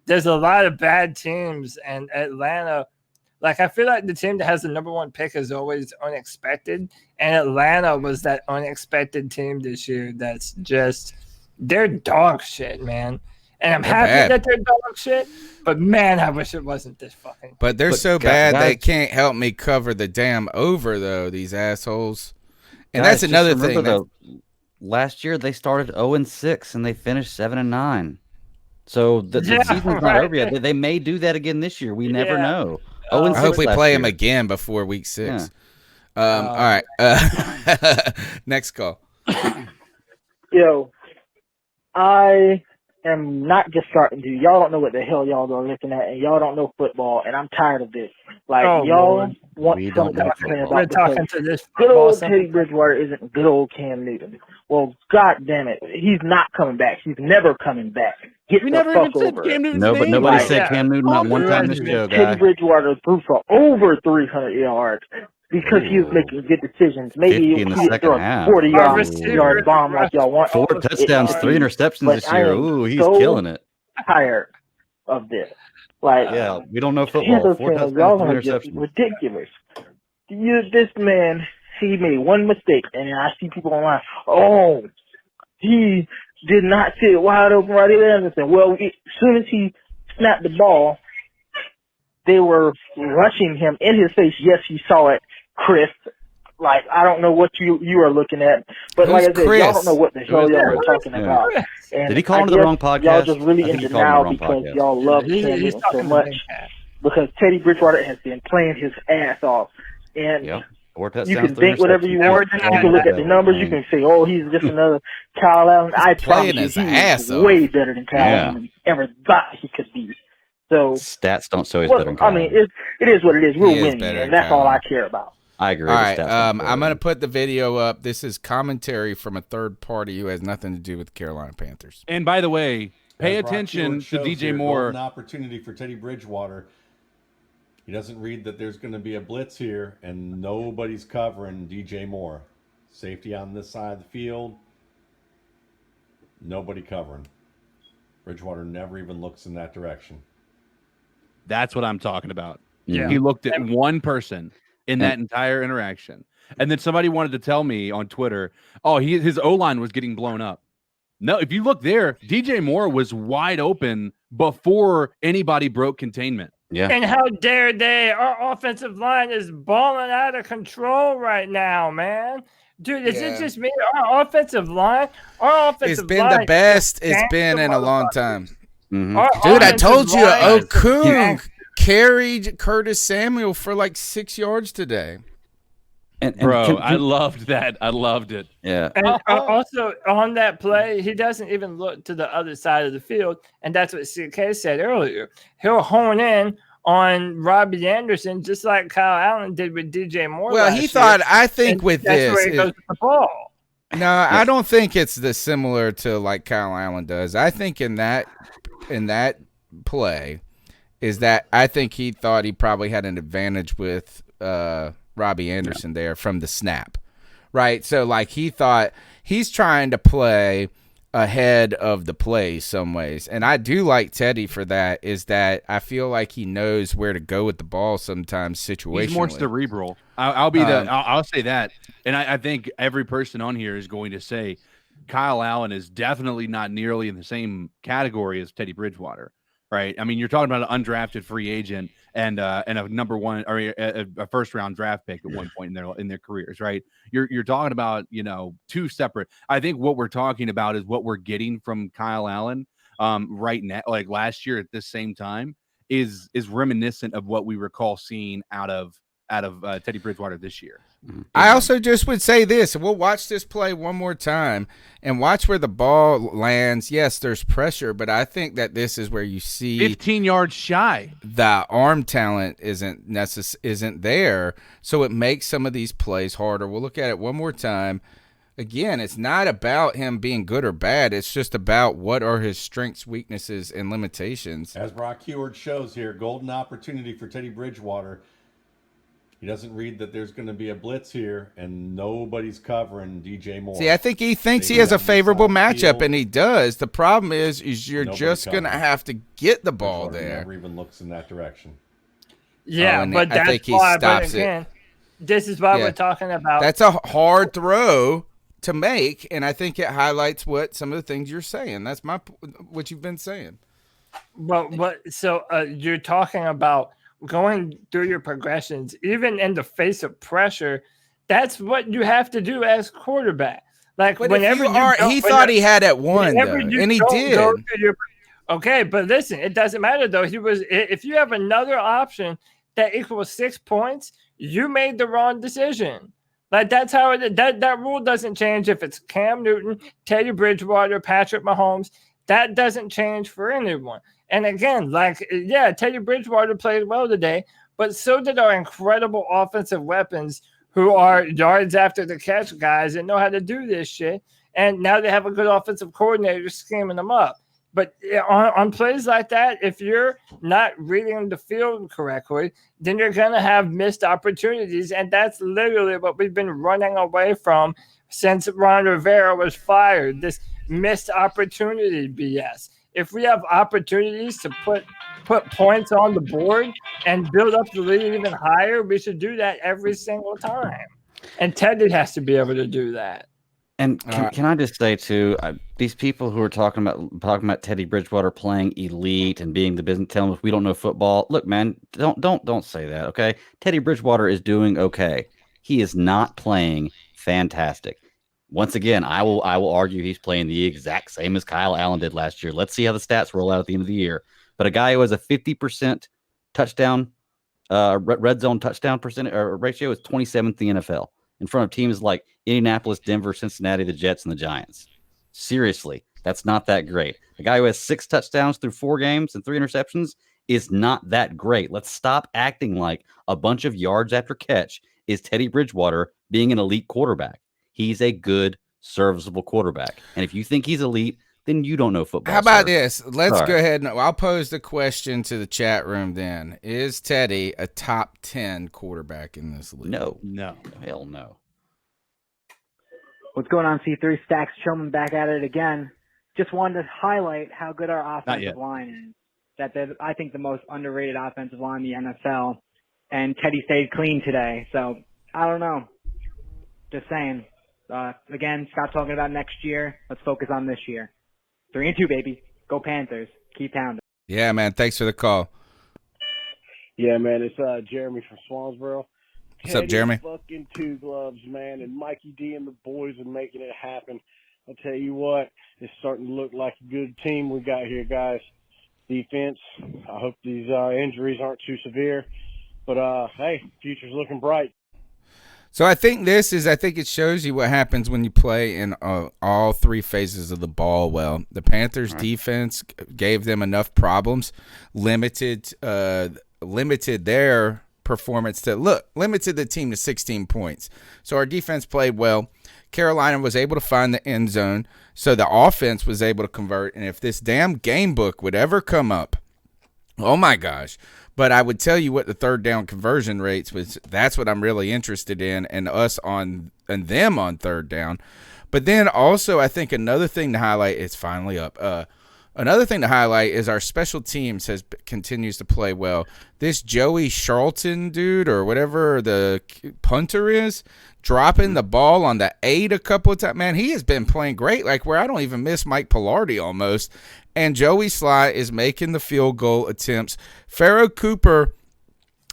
There's a lot of bad teams, and Atlanta, I feel like the team that has the number one pick is always unexpected, and Atlanta was that unexpected team this year that's just, they're dog shit, man. And I'm happy that they're dog shit, but man, I wish it wasn't this fucking. But they're so bad they can't help me cover the damn over, though, these assholes. And that's another thing. Last year they started 0-6 and they finished 7-9. So the season's not over yet. They may do that again this year. We never know. I hope we play him again before week 6. All right. Next call. Yo, I am not just starting to. Y'all don't know what the hell y'all are looking at, and y'all don't know football, and I'm tired of this. Y'all want something to say about We're talking to this good old Teddy Bridgewater isn't good old Cam Newton. Well, God damn it, he's not coming back. He's never coming back. Get the fuck over it. Nobody said Cam Newton not one time this show, guy. Teddy Bridgewater threw for over 300 yards because he was making good decisions. Maybe he would throw a 40-yard bomb like y'all want. 4 touchdowns, 3 interceptions this year. Ooh, he's killing it. Tired of this. We don't know football. 4 touchdowns, 3 y'all are just interceptions. ridiculous. This man, he made one mistake, and I see people online. Oh, he did not see it wide open right there. Well, as soon as he snapped the ball, they were rushing him in his face. Yes, he saw it, Chris. I don't know what you are looking at, but like I said, y'all don't know what the hell y'all are talking about. And did he call into the wrong podcast? Y'all just really into now because y'all love Cam Newton so much. Because Teddy Bridgewater has been playing his ass off, and you can think whatever you want. You can look at the numbers. You can say, "Oh, he's just another Kyle Allen." I promise you, he's way better than Kyle Allen ever thought he could be. So stats don't show he's better than Kyle. I mean, it is what it is. We're winning, and that's all I care about. I agree. All right, I'm going to put the video up. This is commentary from a third party who has nothing to do with the Carolina Panthers. And by the way, pay attention to DJ Moore. An opportunity for Teddy Bridgewater. He doesn't read that there's going to be a blitz here, and nobody's covering DJ Moore. Safety on this side of the field. Nobody covering. Bridgewater never even looks in that direction. That's what I'm talking about. Yeah. He looked at one person in that entire interaction. And then somebody wanted to tell me on Twitter, his O-line was getting blown up. No, if you look there, DJ Moore was wide open before anybody broke containment. Yeah. And how dare they? Our offensive line is balling out of control right now, man. Dude, is it just me? Our offensive line? It's been the best it's been in a long time. Mm-hmm. Dude, I told you, Okung carried Curtis Samuel for 6 yards today. Bro, I loved that. I loved it. Yeah. And also on that play, he doesn't even look to the other side of the field. And that's what CK said earlier. He'll hone in on Robbie Anderson just like Kyle Allen did with DJ Moore. Well, he thought, I think with that's this. Where he goes with the ball. No, I don't think it's similar to like Kyle Allen does. I think in that play is that I think he thought he probably had an advantage with Robbie Anderson there from the snap. right? So, like, he thought he's trying to play ahead of the play some ways. And I do like Teddy for that, is that I feel like he knows where to go with the ball sometimes situationally. He's more cerebral. I'll say that. And I think every person on here is going to say Kyle Allen is definitely not nearly in the same category as Teddy Bridgewater, right? I mean, you're talking about an undrafted free agent and a number one or a first round draft pick at one point in their careers, right? You're talking about, two separate. I think what we're talking about is what we're getting from Kyle Allen right now, like last year at this same time, is reminiscent of what we recall seeing out of Teddy Bridgewater this year. I also just would say this. We'll watch this play one more time and watch where the ball lands. Yes, there's pressure, but I think that this is where you see 15 yards shy. The arm talent isn't there, so it makes some of these plays harder. We'll look at it one more time. Again, it's not about him being good or bad. It's just about what are his strengths, weaknesses, and limitations. As Brock Heward shows here, golden opportunity for Teddy Bridgewater. He doesn't read that there's going to be a blitz here, and nobody's covering DJ Moore. See, I think he thinks he has a favorable matchup, and he does. The problem is you're just going to have to get the ball there. Never even looks in that direction. Yeah, but that's why. But again, this is why we're talking about. That's a hard throw to make, and I think it highlights what some of the things you're saying. That's what you've been saying. So you're talking about going through your progressions, even in the face of pressure. That's what you have to do as quarterback. Like, but whenever he thought he had at one, though, and he did. Okay, but listen, it doesn't matter though. If you have another option that equals 6 points, you made the wrong decision. Like, that's how that rule doesn't change if it's Cam Newton, Teddy Bridgewater, Patrick Mahomes. That doesn't change for anyone. And again, Teddy Bridgewater played well today, but so did our incredible offensive weapons who are yards after the catch guys and know how to do this shit. And now they have a good offensive coordinator scheming them up. But on plays like that, if you're not reading the field correctly, then you're going to have missed opportunities. And that's literally what we've been running away from since Ron Rivera was fired, this missed opportunity BS. If we have opportunities to put points on the board and build up the lead even higher, we should do that every single time. And Teddy has to be able to do that. And can I just say too, these people who are talking about Teddy Bridgewater playing elite and being the business, telling us we don't know football. Look, man, don't say that. Okay, Teddy Bridgewater is doing okay. He is not playing fantastic. Once again, I will argue he's playing the exact same as Kyle Allen did last year. Let's see how the stats roll out at the end of the year. But a guy who has a 50% touchdown, red zone touchdown percentage or ratio is 27th in the NFL, in front of teams like Indianapolis, Denver, Cincinnati, the Jets, and the Giants. Seriously, that's not that great. A guy who has 6 touchdowns through 4 games and 3 interceptions is not that great. Let's stop acting like a bunch of yards after catch is Teddy Bridgewater being an elite quarterback. He's a good, serviceable quarterback. And if you think he's elite, then you don't know football. How about this? Let's go ahead and I'll pose the question to the chat room then. Is Teddy a top 10 quarterback in this league? No. Hell no. What's going on, C3? Stacks Chillman back at it again. Just wanted to highlight how good our offensive line is. That they're, I think, the most underrated offensive line in the NFL. And Teddy stayed clean today. So, I don't know. Just saying. Again, stop talking about next year. Let's focus on this year. 3-2, baby. Go Panthers. Keep pounding. Yeah, man. Thanks for the call. Yeah, man. It's Jeremy from Swansboro. What's up, Jeremy? Fucking 2 gloves, man. And Mikey D and the boys are making it happen. I'll tell you what, it's starting to look like a good team we got here, guys. Defense, I hope these injuries aren't too severe. But, hey, future's looking bright. So I think it shows you what happens when you play in all 3 phases of the ball well. The Panthers defense gave them enough problems, limited their performance limited the team to 16 points. So our defense played well. Carolina was able to find the end zone, so the offense was able to convert. And if this damn game book would ever come up, oh my gosh, But I would tell you what the third down conversion rates was. That's what I'm really interested in, and them on third down. But then also, I think another thing to highlight is finally up. Another thing to highlight is our special teams continues to play well. This Joey Charlton dude, or whatever the punter is, dropping the ball on the 8 a couple of times. Man, he has been playing great, like where I don't even miss Mike Pilardi almost. And Joey Sly is making the field goal attempts. Pharaoh Cooper,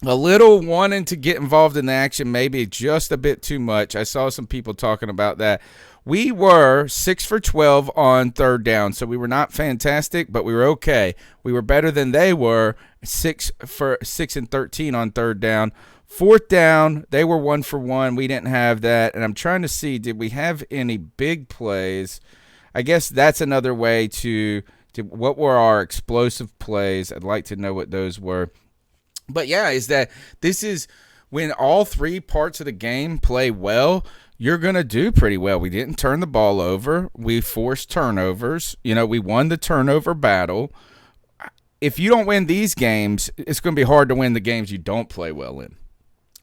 a little wanting to get involved in the action, maybe just a bit too much. I saw some people talking about that. We were 6 for 12 on third down, so we were not fantastic, but we were okay. We were better than they were, 6 and 13 on third down. Fourth down, they were 1 for 1. We didn't have that, and I'm trying to see, did we have any big plays? I guess that's another way to what were our explosive plays? I'd like to know what those were. But yeah, this is when all three parts of the game play well, you're going to do pretty well. We didn't turn the ball over. We forced turnovers. We won the turnover battle. If you don't win these games, it's going to be hard to win the games you don't play well in.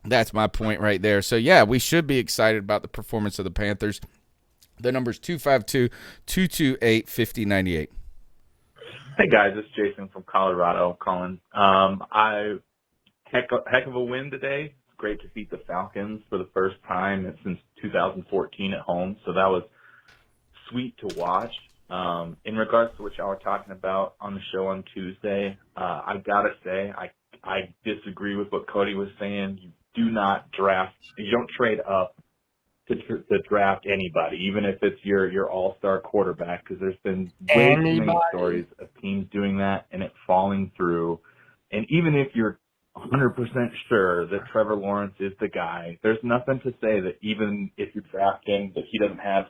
That's my point right there. So, yeah, we should be excited about the performance of the Panthers. The number's 252-228-5098. Hey, guys. It's Jason from Colorado calling. Heck of a win today. Great to beat the Falcons for the first time since 2014 at home. So that was sweet to watch. In regards to what y'all were talking about on the show on Tuesday, I got to say, I disagree with what Cody was saying. You don't trade up to draft anybody, even if it's your all-star quarterback, because there's been way too many stories of teams doing that and it falling through. And even if you're 100% sure that Trevor Lawrence is the guy, there's nothing to say that even if you draft him, that he doesn't have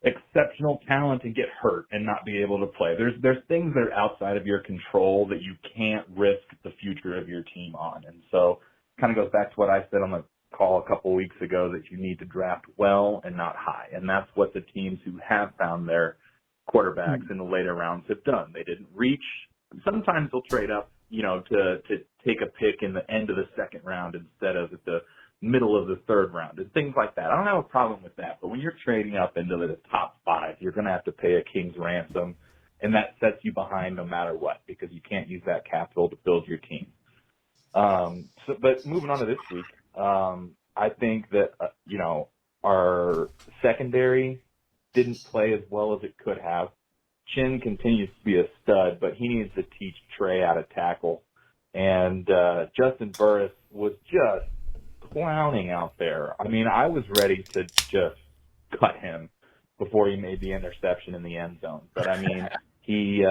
exceptional talent and get hurt and not be able to play. There's things that are outside of your control that you can't risk the future of your team on. And so kind of goes back to what I said on the call a couple of weeks ago, that you need to draft well and not high. And that's what the teams who have found their quarterbacks in the later rounds have done. They didn't reach. Sometimes they'll trade up, to take a pick in the end of the second round instead of at the middle of the third round and things like that. I don't have a problem with that, but when you're trading up into the top 5, you're going to have to pay a king's ransom, and that sets you behind no matter what, because you can't use that capital to build your team. But moving on to this week, I think that, our secondary didn't play as well as it could have. Chin continues to be a stud, but he needs to teach Trey how to tackle. And Justin Burris was just clowning out there. I mean, I was ready to just cut him before he made the interception in the end zone. But, I mean, he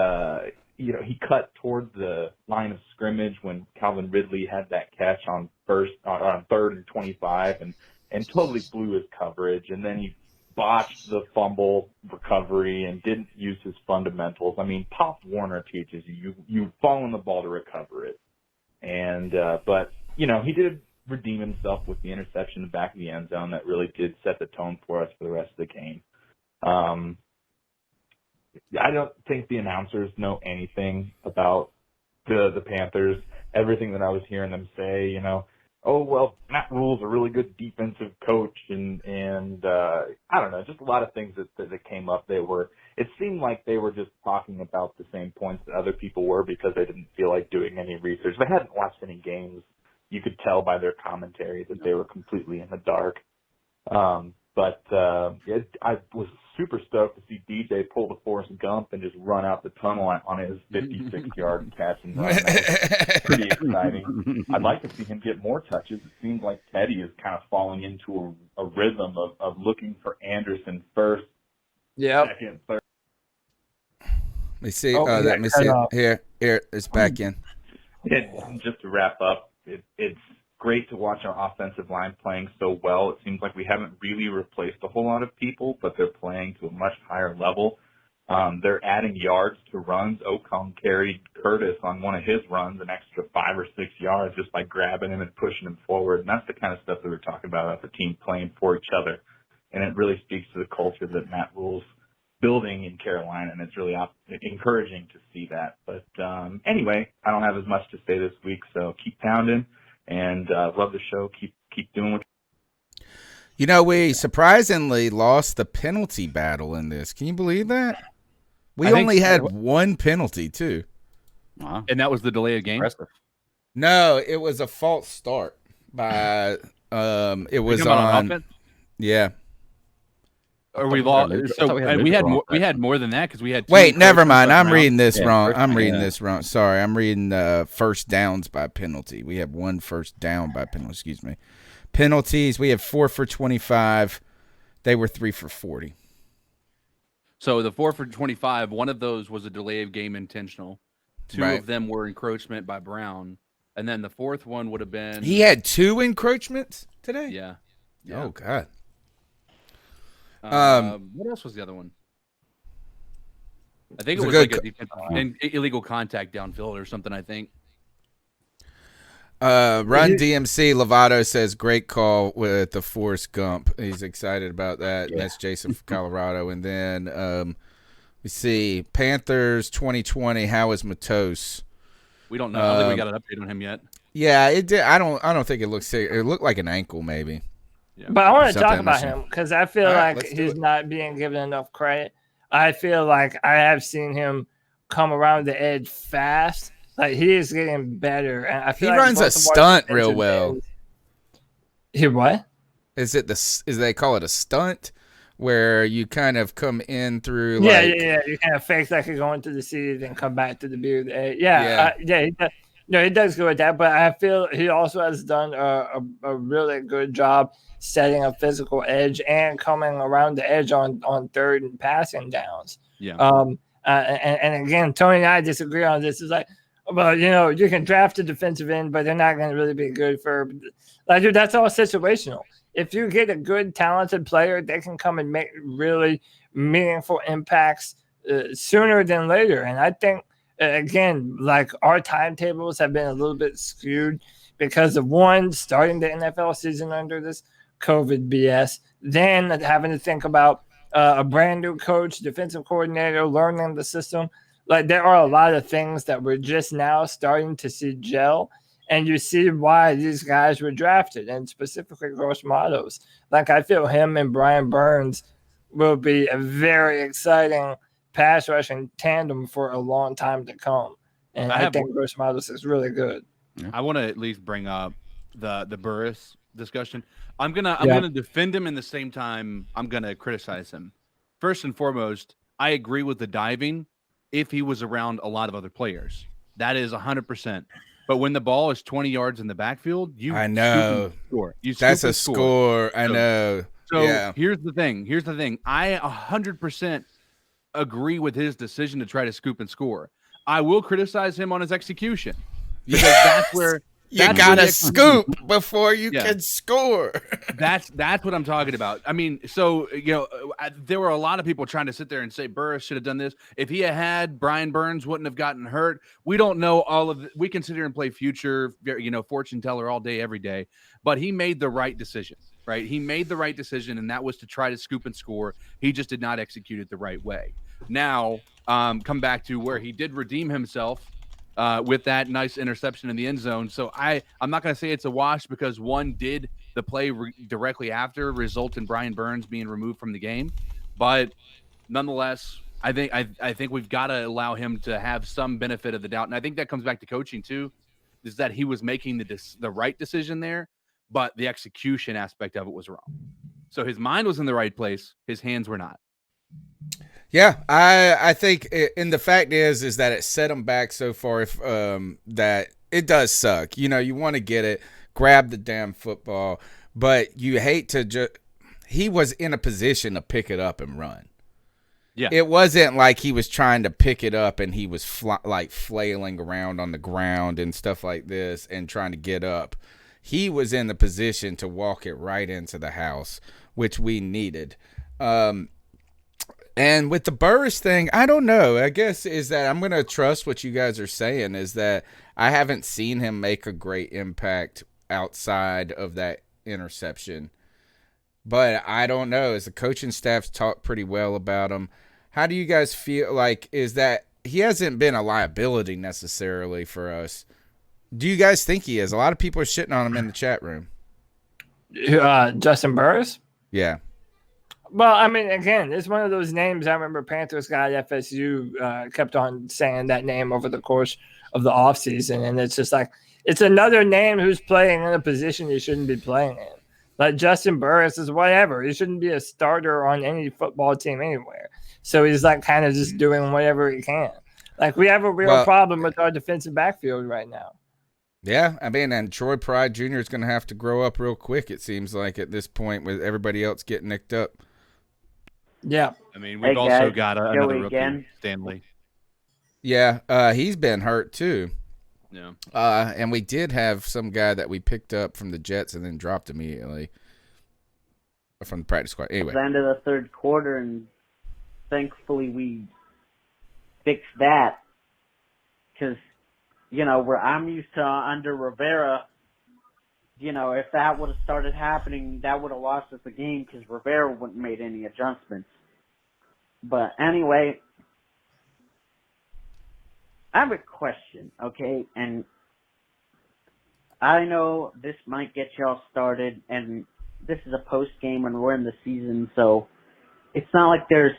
cut toward the line of scrimmage when Calvin Ridley had that catch on third and 25 and totally blew his coverage. And then he botched the fumble recovery and didn't use his fundamentals. I mean, Pop Warner teaches you fall on the ball to recover it. And, but, he did redeem himself with the interception in the back of the end zone that really did set the tone for us for the rest of the game. I don't think the announcers know anything about the Panthers. Everything that I was hearing them say, oh, well, Matt Rhule's a really good defensive coach, and I don't know, just a lot of things that came up. It seemed like they were just talking about the same points that other people were because they didn't feel like doing any research. They hadn't watched any games. You could tell by their commentary that they were completely in the dark. But I was super stoked to see DJ pull the Forrest Gump and just run out the tunnel on his 56-yard catch and run. That was pretty exciting. I'd like to see him get more touches. It seems like Teddy is kind of falling into a rhythm of looking for Anderson first, second, third. Let me see. Let me see. Here, it's back in. And just to wrap up, it's great to watch our offensive line playing so well. It seems like we haven't really replaced a whole lot of people, but they're playing to a much higher level. They're adding yards to runs. Okung carried Curtis on one of his runs an extra 5 or 6 yards just by grabbing him and pushing him forward. And that's the kind of stuff that we're talking about as a team playing for each other. And it really speaks to the culture that Matt Rhule's building in Carolina, and it's really encouraging to see that. But anyway, I don't have as much to say this week, so keep pounding, and love the show. Keep doing what. You know, we surprisingly lost the penalty battle in this. Can you believe that? We only had one penalty, too. Wow. And that was the delay of game? Impressive. No, it was a false start by it was on offense? Yeah. Or we lost. So we had more than that because we had. Wait, never mind. I'm reading this wrong. I'm reading this wrong. Sorry, I'm reading first downs by penalty. We have one first down by penalty. Excuse me. Penalties. We have 4 for 25. They were 3 for 40. So the 4 for 25. One of those was a delay of game intentional. Two of them were encroachment by Brown, and then the fourth one would have been. He had 2 encroachments today. Yeah. Oh God. What else was the other one? I think it was like an illegal contact downfield or something, I think. Run DMC Lovato says, great call with the Forrest Gump. He's excited about that. Yeah. That's Jason from Colorado. And then we see Panthers 2020. How is Matos? We don't know. I don't think we got an update on him yet. Yeah, it did. I don't think it looks serious. It looked like an ankle, maybe. Yeah. But I want to talk about him because I feel like he's not being given enough credit. I feel like I have seen him come around the edge fast. Like he is getting better, and I feel he like runs a stunt real well. He what? Is they call it a stunt, where you kind of come in through? Yeah. You kind of fake like you're going to the city, then come back to the beard. He does good at that, but I feel he also has done a really good job setting a physical edge and coming around the edge on third and passing downs. Yeah. And again, Tony and I disagree on this. It's like, well, you can draft a defensive end, but they're not going to really be good for. Like, dude, that's all situational. If you get a good, talented player, they can come and make really meaningful impacts sooner than later. And I think, again, like our timetables have been a little bit skewed because of one, starting the NFL season under this COVID BS, then having to think about a brand new coach, defensive coordinator, learning the system. Like there are a lot of things that we're just now starting to see gel, and you see why these guys were drafted, and specifically Gross Matos. Like I feel him and Brian Burns will be a very exciting pass rushing tandem for a long time to come. And I think Gross Matos is really good. I want to at least bring up the Burris discussion. I'm gonna defend him in the same time I'm gonna criticize him. First and foremost, I agree with the diving if he was around a lot of other players. That is 100%. But when the ball is 20 yards in the backfield, I know. Score. That's a score. I know. So here's the thing. I 100% agree with his decision to try to scoop and score. I will criticize him on his execution. Because that's where you gotta scoop before you can score. That's what I'm talking about. I mean, so there were a lot of people trying to sit there and say Burris should have done this. If he had Brian Burns wouldn't have gotten hurt. We don't know all of we can sit here and play future, fortune teller all day, every day. But he made the right decision, right? He made the right decision, and that was to try to scoop and score. He just did not execute it the right way. Now, come back to where he did redeem himself. With that nice interception in the end zone. So I'm not going to say it's a wash because one did the play directly after result in Brian Burns being removed from the game. But nonetheless, I think we've got to allow him to have some benefit of the doubt. And I think that comes back to coaching too, is that he was making the right decision there, but the execution aspect of it was wrong. So his mind was in the right place. His hands were not. Yeah, I think, and the fact is that it set him back so far. That it does suck. You want to get it, grab the damn football, but you hate to just. He was in a position to pick it up and run. Yeah, it wasn't like he was trying to pick it up and he was flailing around on the ground and stuff like this and trying to get up. He was in the position to walk it right into the house, which we needed. And with the Burris thing, I don't know. I guess is that I'm going to trust what you guys are saying is that I haven't seen him make a great impact outside of that interception. But I don't know. As the coaching staff's talked pretty well about him, How do you guys feel like is that he hasn't been a liability necessarily for us? Do you guys think he is? A lot of people are shitting on him in the chat room. Justin Burris? Yeah. Well, I mean, again, it's one of those names. I remember Panthers guy at FSU kept on saying that name over the course of the offseason. And it's just like, it's another name who's playing in a position he shouldn't be playing in. Like Justin Burris is whatever. He shouldn't be a starter on any football team anywhere. So he's like kind of just doing whatever he can. Like we have a real problem with our defensive backfield right now. Yeah, I mean, and Troy Pride Jr. is going to have to grow up real quick, it seems like, at this point with everybody else getting nicked up. Yeah. I mean, we've also got another rookie, again. Stanley. Yeah, he's been hurt too. Yeah. And we did have some guy that we picked up from the Jets and then dropped immediately from the practice squad. Anyway. It was the end of the third quarter, and thankfully we fixed that because, you know, where I'm used to under Rivera, you know, if that would have started happening, that would have lost us the game because Rivera wouldn't have made any adjustments. But anyway, I have a question, okay? And I know this might get y'all started, and this is a post-game and we're in the season, so it's not like there's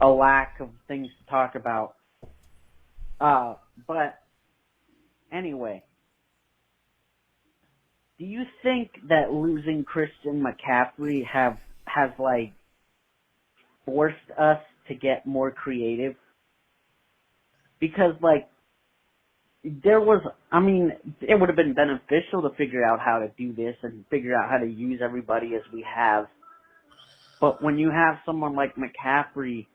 a lack of things to talk about. But anyway, do you think that losing Christian McCaffrey has like forced us to get more creative? Because like there was, I mean, it would have been beneficial to figure out how to do this and figure out how to use everybody as we have. But when you have someone like McCaffrey,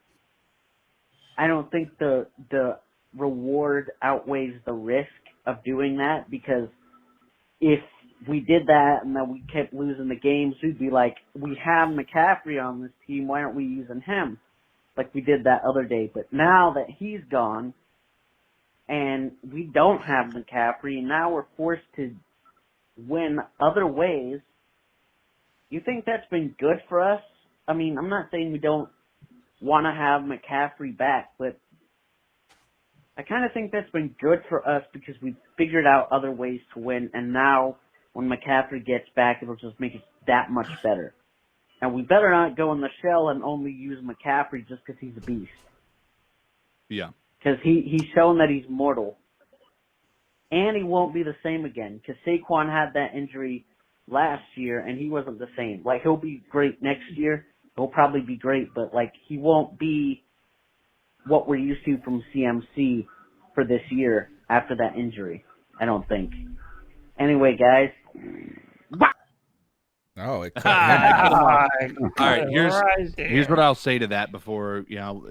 I don't think the reward outweighs the risk of doing that, because if we did that and then we kept losing the games, we'd be like, we have McCaffrey on this team, why aren't we using him? Like we did that other day. But now that he's gone and we don't have McCaffrey and now we're forced to win other ways, you think that's been good for us? I mean, I'm not saying we don't want to have McCaffrey back, but I kind of think that's been good for us because we've figured out other ways to win, and now when McCaffrey gets back, it'll just make it that much better. And we better not go in the shell and only use McCaffrey just because he's a beast. Yeah. Because he's shown that he's mortal. And he won't be the same again, because Saquon had that injury last year, and he wasn't the same. Like, he'll be great next year. He'll probably be great, but, like, he won't be what we're used to from CMC for this year after that injury, I don't think. Anyway, guys. Oh, it cut All right, here's what I'll say to that before, you know,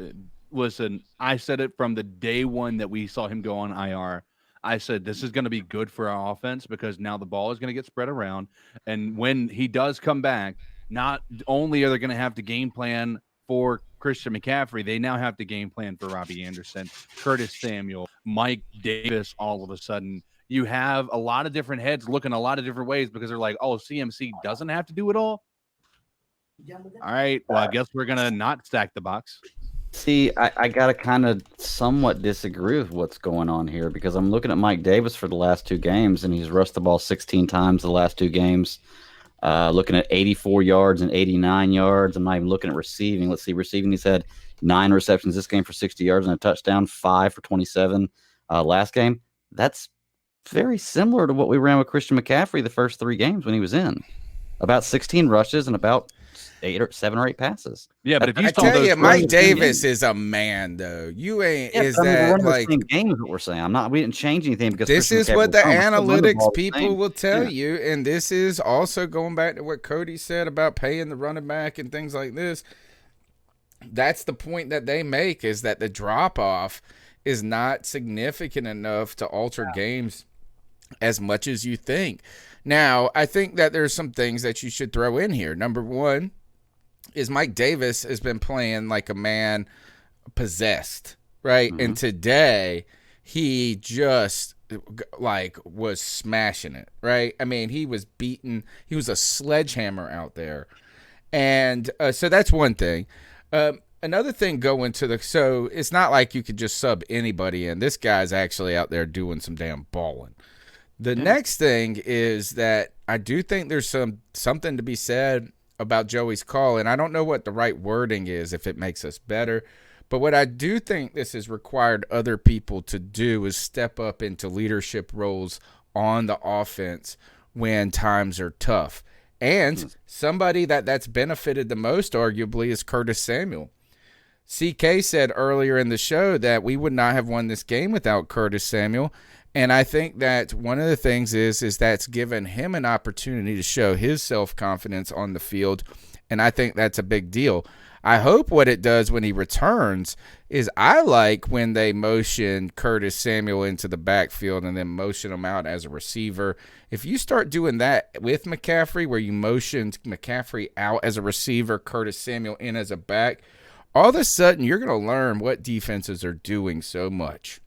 listen, I said it from the day one that we saw him go on IR. I said this is going to be good for our offense because now the ball is going to get spread around. And when he does come back, not only are they going to have to game plan for Christian McCaffrey, they now have to game plan for Robbie Anderson, Curtis Samuel, Mike Davis. All of a sudden, you have a lot of different heads looking a lot of different ways because they're like, oh, CMC doesn't have to do it all. All right, well, I guess we're going to not stack the box. See, I got to kind of somewhat disagree with what's going on here because I'm looking at Mike Davis for the last two games, and he's rushed the ball 16 times the last two games. Looking at 84 yards and 89 yards. I'm not even looking at receiving. Let's see, receiving, he's had 9 receptions this game for 60 yards and a touchdown, 5 for 27 last game. That's very similar to what we ran with Christian McCaffrey the first 3 games when he was in. About 16 rushes and about 7 or 8 passes. Yeah, but if you I tell you, Mike Davis is a man, though. You ain't is that like game is what we're saying. We didn't change anything because this is what the analytics people will tell Yeah. you, and this is also going back to what Cody said about paying the running back and things like this. That's the point that they make, is that the drop off is not significant enough to alter games as much as you think. Now, I think that there's some things that you should throw in here. Number one is Mike Davis has been playing like a man possessed, right? Mm-hmm. And today he just like was smashing it, right? I mean, he was beaten. He was a sledgehammer out there. And so that's one thing. another thing going to the, so it's not like you could just sub anybody in. This guy's actually out there doing some damn balling. The next thing is that I do think there's something to be said about Joey's call, and I don't know what the right wording is if it makes us better. But what I do think this has required other people to do is step up into leadership roles on the offense when times are tough. And somebody that's benefited the most, arguably, is Curtis Samuel. CK said earlier in the show that we would not have won this game without Curtis Samuel. And I think that one of the things is that's given him an opportunity to show his self-confidence on the field. And I think that's a big deal. I hope what it does when he returns is I like when they motion Curtis Samuel into the backfield and then motion him out as a receiver. If you start doing that with McCaffrey, where you motioned McCaffrey out as a receiver, Curtis Samuel in as a back, all of a sudden you're going to learn what defenses are doing so much,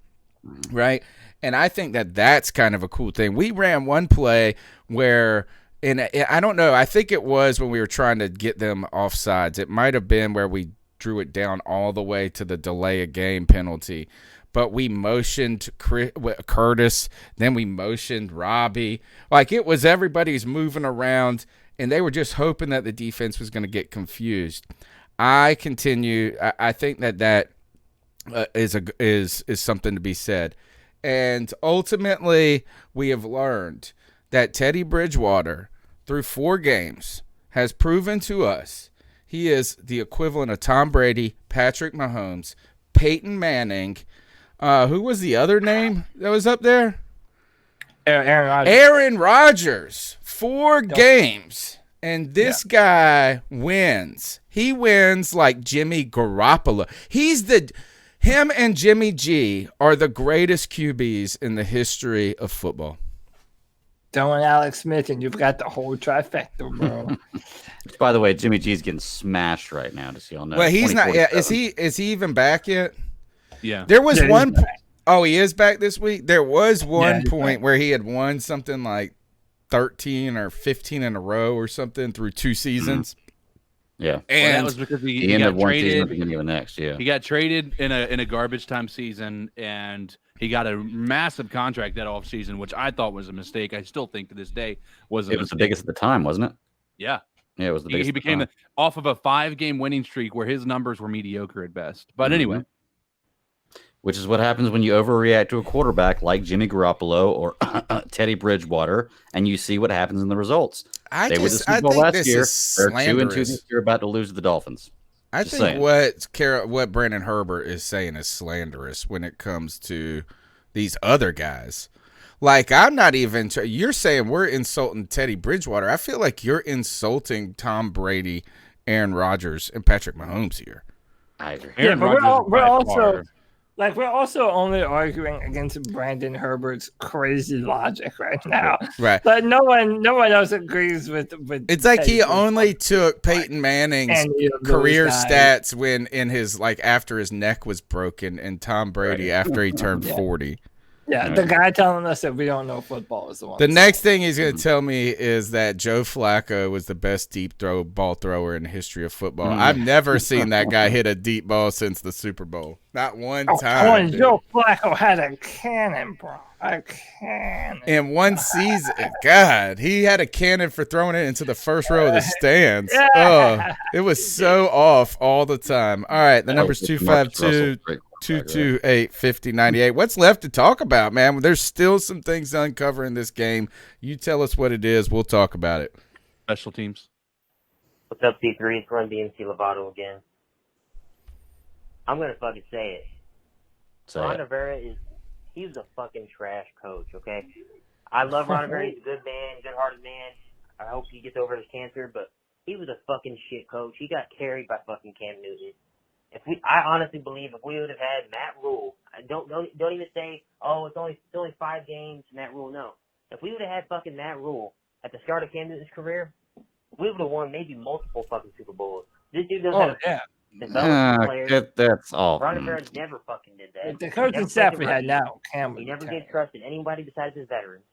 right? And I think that's kind of a cool thing. We ran one play where – and I don't know. I think it was when we were trying to get them offsides. It might have been where we drew it down all the way to the delay of game penalty. But we motioned Curtis, then we motioned Robbie. Like, it was everybody's moving around, and they were just hoping that the defense was going to get confused. I think that is something to be said. And ultimately, we have learned that Teddy Bridgewater, through 4 games, has proven to us he is the equivalent of Tom Brady, Patrick Mahomes, Peyton Manning. Who was the other name that was up there? Aaron Rodgers. Aaron Rodgers. 4 games. And this guy wins. He wins like Jimmy Garoppolo. Him and Jimmy G are the greatest QBs in the history of football. Throwing Alex Smith, and you've got the whole trifecta, bro. By the way, Jimmy G's getting smashed right now. Just so y'all know. Well, he's not. Yeah, is he even back yet? Yeah. There was one. Oh, he is back this week. There was one point where he had won something like 13 or 15 in a row or something through 2 seasons. Yeah, and that was because he ended got one traded. Season, beginning of the next. Yeah, he got traded in a garbage time season, and he got a massive contract that off season, which I thought was a mistake. I still think to this day was. It was the biggest at the time, wasn't it? Yeah, yeah, it was the biggest. He became off of a 5-game winning streak where his numbers were mediocre at best. But anyway. Which is what happens when you overreact to a quarterback like Jimmy Garoppolo or Teddy Bridgewater, and you see what happens in the results. They were the Super Bowl last year. They're 2-2 this year, about to lose to the Dolphins. I think what Brandon Herbert is saying is slanderous when it comes to these other guys. Like, I'm not even. You're saying we're insulting Teddy Bridgewater. I feel like you're insulting Tom Brady, Aaron Rodgers, and Patrick Mahomes here. I agree. Yeah, but we're also only arguing against Brandon Herbert's crazy logic right now. Right. But no one else agrees with it's like he only took Peyton Manning's career stats when after his neck was broken, and Tom Brady after he turned 40. Yeah, the guy telling us that we don't know football is the one. The next thing he's going to tell me is that Joe Flacco was the best deep ball thrower in the history of football. I've never seen that guy hit a deep ball since the Super Bowl. Not one time. Joe Flacco had a cannon, bro. A cannon. In one season. God, he had a cannon for throwing it into the first row of the stands. Yeah. Oh, it was so off all the time. All right, the number's 252. 228-5098. What's left to talk about, man? There's still some things to uncover in this game. You tell us what it is. We'll talk about it. Special teams. What's up, C3? It's Run DMC Lovato again. I'm going to fucking say it. Ron Rivera he's a fucking trash coach, okay? I love Ron Rivera. He's a good man, good-hearted man. I hope he gets over his cancer, but he was a fucking shit coach. He got carried by fucking Cam Newton. I honestly believe if we would have had Matt Rhule, don't even say, oh, it's only 5 games, Matt Rhule. No, if we would have had fucking Matt Rhule at the start of Cam Newton's career, we would have won maybe multiple fucking Super Bowls. This dude doesn't have development players. That's all. Ron Rivera never fucking did that. The coaching staff we had now, Cam. He never gave trust in anybody besides his veterans.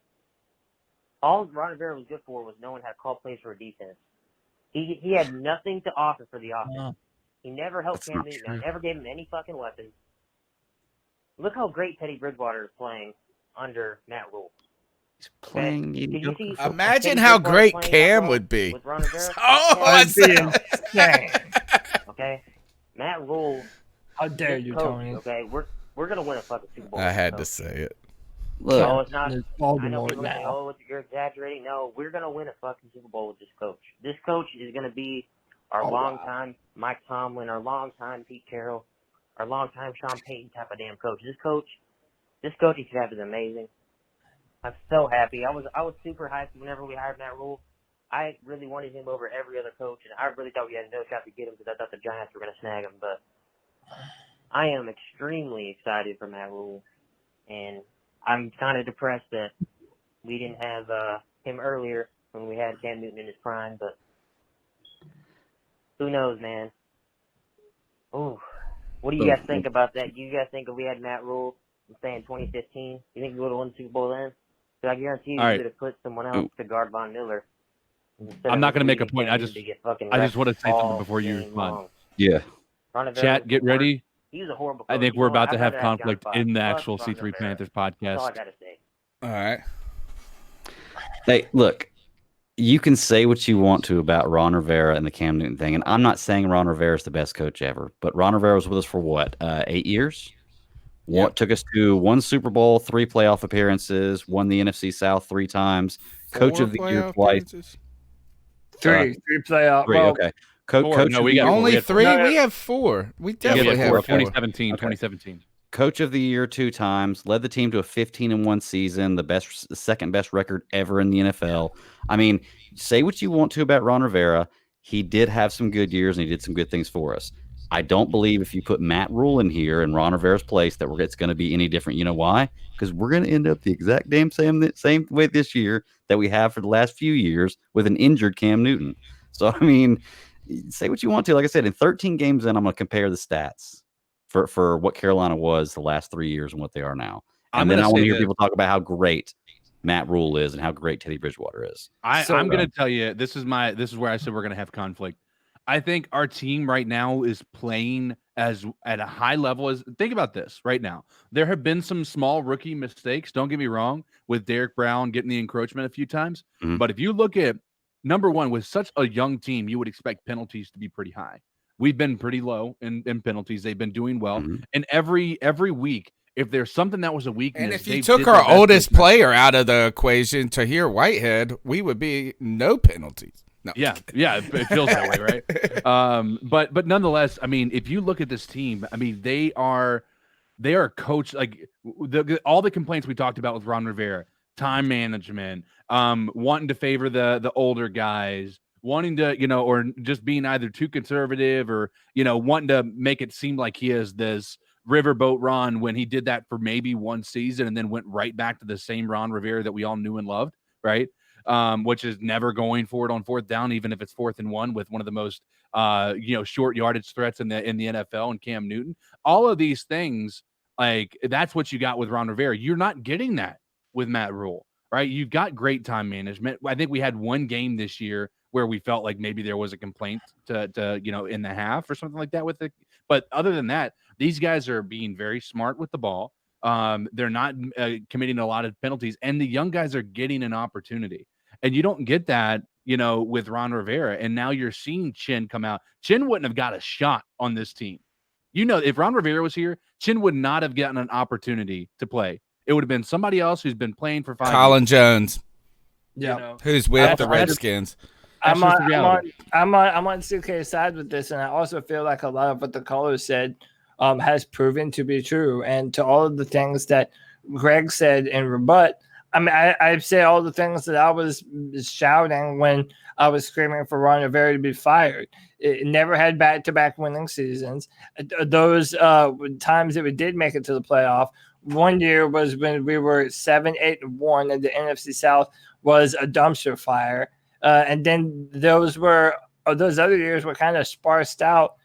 All Ron Rivera was good for was knowing how to call plays for a defense. He had nothing to offer for the offense. He never helped Cam Newton. I never gave him any fucking weapons. Look how great Teddy Bridgewater is playing under Matt Rhule. He's playing. Imagine how great Cam would be. With Ron Rivera. That's insane. Okay, Matt Rhule. How dare you, coach, Tony? Okay, we're gonna win a fucking Super Bowl. I had to say it. Look, no, it's not. There's I know Baltimore people say, now. "Oh, you're exaggerating." No, we're gonna win a fucking Super Bowl with this coach. This coach is gonna be our longtime Mike Tomlin, our longtime Pete Carroll, our longtime Sean Payton type of damn coach. This coaching staff is amazing. I'm so happy. I was super hyped whenever we hired Matt Rhule. I really wanted him over every other coach, and I really thought we had no shot to get him because I thought the Giants were going to snag him. But I am extremely excited for Matt Rhule, and I'm kind of depressed that we didn't have him earlier when we had Cam Newton in his prime. But who knows, man? Ooh, what do you guys think about that? Do you guys think if we had Matt Rhule, say in 2015, you think we would have won the Super Bowl then? Because I guarantee you, we could have put someone else to guard Von Miller. I'm not going to make a point. I just want to say something before you respond. Yeah. Chat, get ready. He's a horrible coach. I think we're about to have conflict in the actual C3 Panthers podcast. That's all I got to say. All right. Hey, look, you can say what you want to about Ron Rivera and the Cam Newton thing, and I'm not saying Ron Rivera is the best coach ever, but Ron Rivera was with us for what, 8 years? What took us to 1 Super Bowl, 3 playoff appearances, won the NFC South 3 times, Coach of the Year twice. 3 playoff. 3, okay. Coach no, we got only 3. We have 4. We definitely have 4. 2017. Coach of the Year 2 times, led the team to a 15-1 season, the second best record ever in the NFL. I mean, say what you want to about Ron Rivera. He did have some good years and he did some good things for us. I don't believe if you put Matt Rhule in here in Ron Rivera's place that it's going to be any different. You know why? Because we're going to end up the exact same way this year that we have for the last few years with an injured Cam Newton. So, I mean, say what you want to. Like I said, in 13 games in, I'm going to compare the stats for what Carolina was the last 3 years and what they are now. And then I want to hear people talk about how great Matt Rhule is and how great Teddy Bridgewater is. I'm going to tell you, this is where I said we're going to have conflict. I think our team right now is playing at a high level. Think about this right now. There have been some small rookie mistakes. Don't get me wrong, with Derek Brown getting the encroachment a few times. Mm-hmm. But if you look at number one, with such a young team, you would expect penalties to be pretty high. We've been pretty low in penalties. They've been doing well. Mm-hmm. And every week, if there's something that was a weakness, and if you took our oldest player out of the equation, Tahir Whitehead, we would be no penalties. No. Yeah, it feels that way, right? But nonetheless, I mean, if you look at this team, I mean, they are coached like all the complaints we talked about with Ron Rivera, time management, wanting to favor the older guys, wanting to, or just being either too conservative or, wanting to make it seem like he is this riverboat Ron when he did that for maybe one season and then went right back to the same Ron Rivera that we all knew and loved, right? Which is never going for it on 4th down, even if it's 4th and 1 with one of the most, short yardage threats in the NFL and Cam Newton. All of these things, like that's what you got with Ron Rivera. You're not getting that with Matt Rhule, right? You've got great time management. I think we had one game this year where we felt like maybe there was a complaint to in the half or something like that with it. But other than that, these guys are being very smart with the ball. They're not committing a lot of penalties, and the young guys are getting an opportunity. And you don't get that, with Ron Rivera. And now you're seeing Chin come out. Chin wouldn't have got a shot on this team. If Ron Rivera was here, Chin would not have gotten an opportunity to play. It would have been somebody else who's been playing for 5 years. Colin Jones. Yeah. Who's with the Redskins. I'm on CK's side with this, and I also feel like a lot of what the caller said has proven to be true. And to all of the things that Greg said in rebut, I mean, I say all the things that I was shouting when I was screaming for Ron Rivera to be fired. It never had back-to-back winning seasons. Those times that we did make it to the playoff, one year was when we were 7-8-1, and the NFC South was a dumpster fire. And then those other years were kind of sparsed out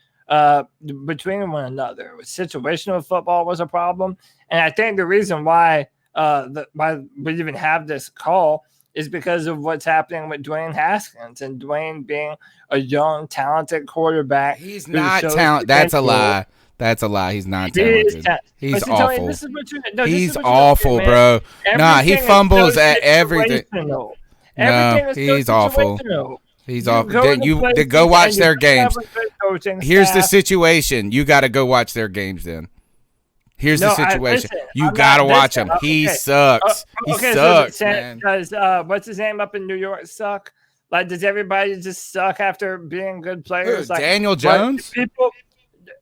between one another. Situational football was a problem, and I think the reason why we even have this call is because of what's happening with Dwayne Haskins, and Dwayne being a young, talented quarterback. He's not talented. That's a lie. That's a lie. He's not talented. He's awful. He's awful, bro. Nah, he fumbles at everything. No, he's awful. He's awful. Go watch their games. Here's the situation. You got to go watch their games then. Here's the situation. You got to watch him. He sucks. He sucks, man. Does what's his name up in New York suck? Like, does everybody just suck after being good players? Like Daniel Jones? People.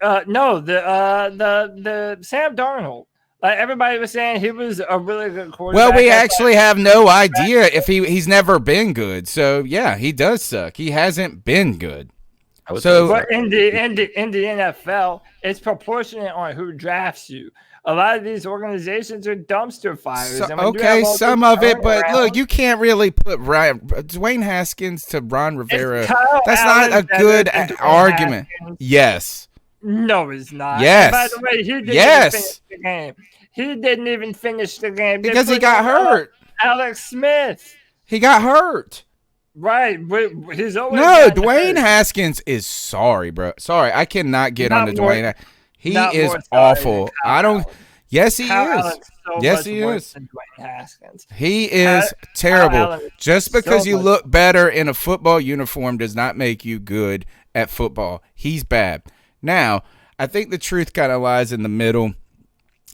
No, the Sam Darnold. Like, everybody was saying he was a really good quarterback. Well, we actually have no idea if he's never been good. So yeah, he does suck. He hasn't been good. But in the NFL, it's proportionate on who drafts you. A lot of these organizations are dumpster fires. Okay, some of it, but look, you can't really put Dwayne Haskins to Ron Rivera. That's not a good argument. Yes. No, it's not. Yes. By the way, he didn't even finish the game. He didn't even finish the game because he got hurt. Alex Smith. He got hurt. Right, but he's always Dwayne Haskins is sorry, bro. Sorry, I cannot get on the Dwayne. He is awful. I don't. Yes, he is. Yes, he is. He is terrible. Just because you look better in a football uniform does not make you good at football. He's bad. Now, I think the truth kind of lies in the middle.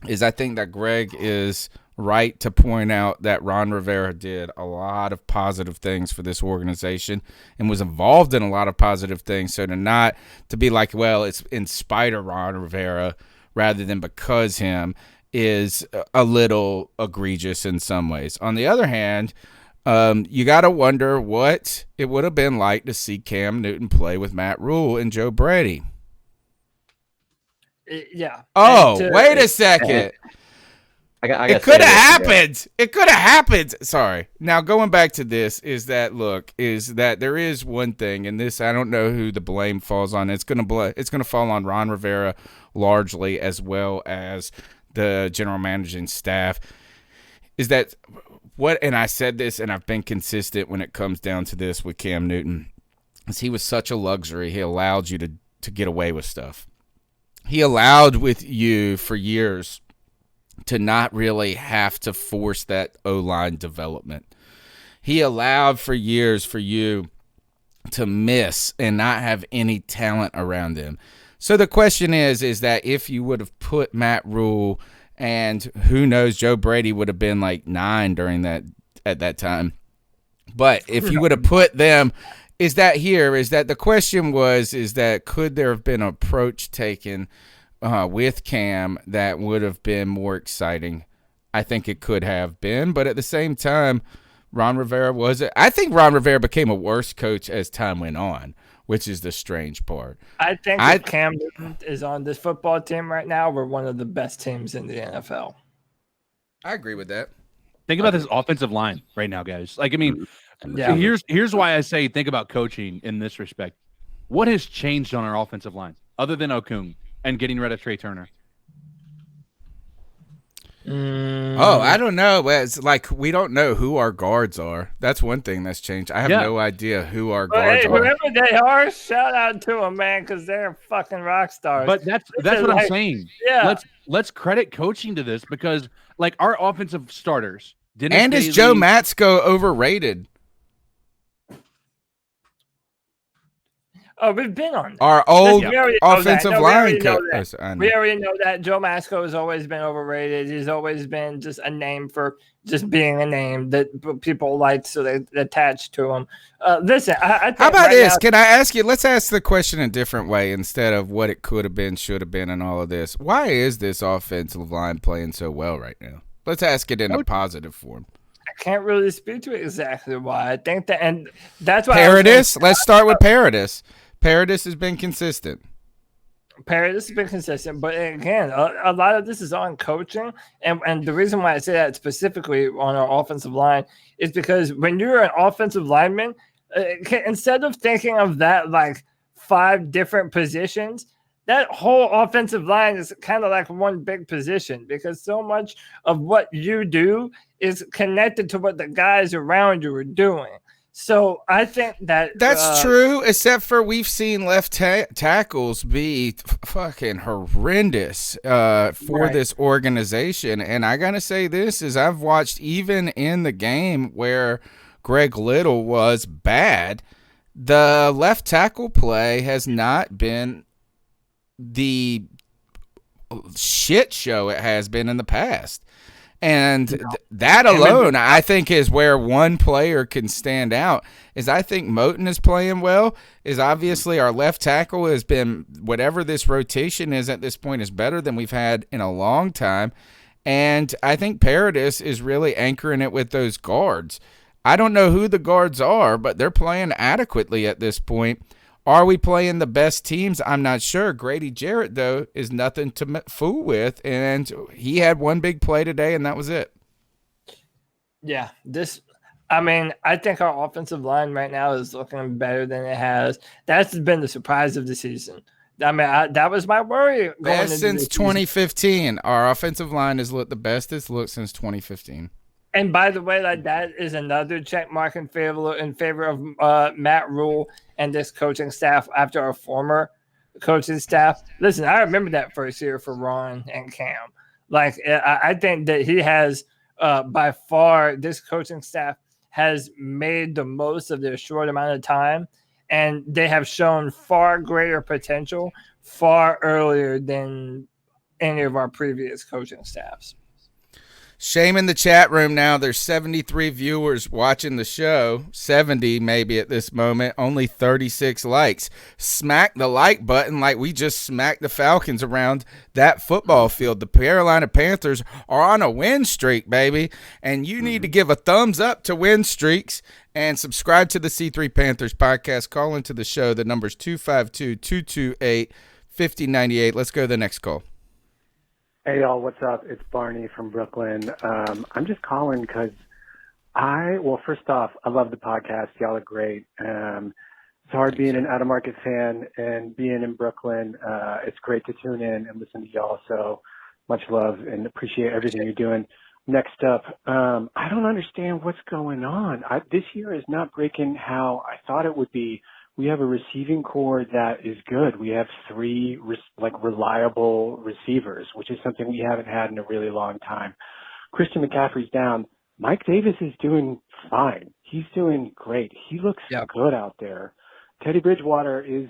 I think that Greg is right to point out that Ron Rivera did a lot of positive things for this organization and was involved in a lot of positive things. So to be like, well, it's in spite of Ron Rivera rather than because him is a little egregious in some ways. On the other hand, you got to wonder what it would have been like to see Cam Newton play with Matt Rhule and Joe Brady. Yeah. Oh, wait a second. It could have happened. It could have happened. Sorry. Now, going back to this is that there is one thing, and this, I don't know who the blame falls on. It's going to fall on Ron Rivera largely, as well as the general managing staff, is that and I said this, and I've been consistent when it comes down to this with Cam Newton, is he was such a luxury. He allowed you to get away with stuff. He allowed with you for years to not really have to force that O-line development. He allowed for years for you to miss and not have any talent around him. So the question is that if you would have put Matt Rhule, and who knows, Joe Brady would have been like 9 at that time. But if you would have put them, the question is that could there have been an approach taken with Cam that would have been more exciting? I think it could have been, but at the same time, I think Ron Rivera became a worse coach as time went on, which is the strange part. I think if Cam Newton is on this football team right now, we're one of the best teams in the NFL. I agree with that. Think about this offensive line right now, guys. Like, I mean, here's why I say think about coaching in this respect. What has changed on our offensive line other than Okung and getting rid of Trey Turner? Oh, I don't know. It's like we don't know who our guards are. That's one thing that's changed. I have no idea who our guards are. Whoever they are, shout out to them, man, because they're fucking rock stars. But that's what I'm saying. Yeah. Let's credit coaching to this, because like our offensive starters, is Joe Matsko overrated? Oh, we've been on that. Our old offensive line coach. We already know that Joe Matsko has always been overrated. He's always been just a name for just being a name that people like, so they attach to him. Listen, I think how about this? Can I ask you? Let's ask the question a different way instead of what it could have been, should have been, and all of this. Why is this offensive line playing so well right now? Let's ask it in a positive form. I can't really speak to exactly why. I think that, and that's why. Paradis. Let's start with Paradis. Paradis has been consistent. Paradis has been consistent, but again, a lot of this is on coaching, and the reason why I say that specifically on our offensive line is because when you're an offensive lineman, instead of thinking of that like 5 different positions, that whole offensive line is kind of like one big position because so much of what you do is connected to what the guys around you are doing. So I think that's true, except for we've seen left tackles be fucking horrendous for this organization. And I gotta say this is I've watched even in the game where Greg Little was bad, the left tackle play has not been the shit show it has been in the past. And that alone, I think, is where one player can stand out. Is I think Moton is playing well. Is obviously our left tackle has been, whatever this rotation is at this point, is better than we've had in a long time. And I think Paradis is really anchoring it with those guards. I don't know who the guards are, but they're playing adequately at this point. Are we playing the best teams? I'm not sure. Grady Jarrett, though, is nothing to fool with, and he had one big play today, and that was it. Yeah, I think our offensive line right now is looking better than it has. That's been the surprise of the season. That was my worry. Best since 2015. Our offensive line has looked the best it's looked since 2015. And by the way, that is another check mark in favor of Matt Rhule and this coaching staff after our former coaching staff. Listen, I remember that first year for Ron and Cam. Like, I think that he has, by far, this coaching staff has made the most of their short amount of time, and they have shown far greater potential far earlier than any of our previous coaching staffs. Shame in the chat room now. There's 73 viewers watching the show, 70 maybe at this moment, only 36 likes. Smack the like button like we just smacked the Falcons around that football field. The Carolina Panthers are on a win streak, baby, and you need to give a thumbs up to win streaks and subscribe to the C3 Panthers podcast. Call into the show. The number's 252-228-5098. Let's go to the next call. Hey, y'all, what's up? It's Barney from Brooklyn. I'm just calling because first off, I love the podcast. Y'all are great. It's hard being an out-of-market fan and being in Brooklyn. It's great to tune in and listen to y'all. So much love and appreciate everything you're doing. Next up, I don't understand what's going on. This year is not breaking how I thought it would be. We have a receiving core that is good. We have three reliable receivers, which is something we haven't had in a really long time. Christian McCaffrey's down. Mike Davis is doing fine. He's doing great. He looks good out there. Teddy Bridgewater he's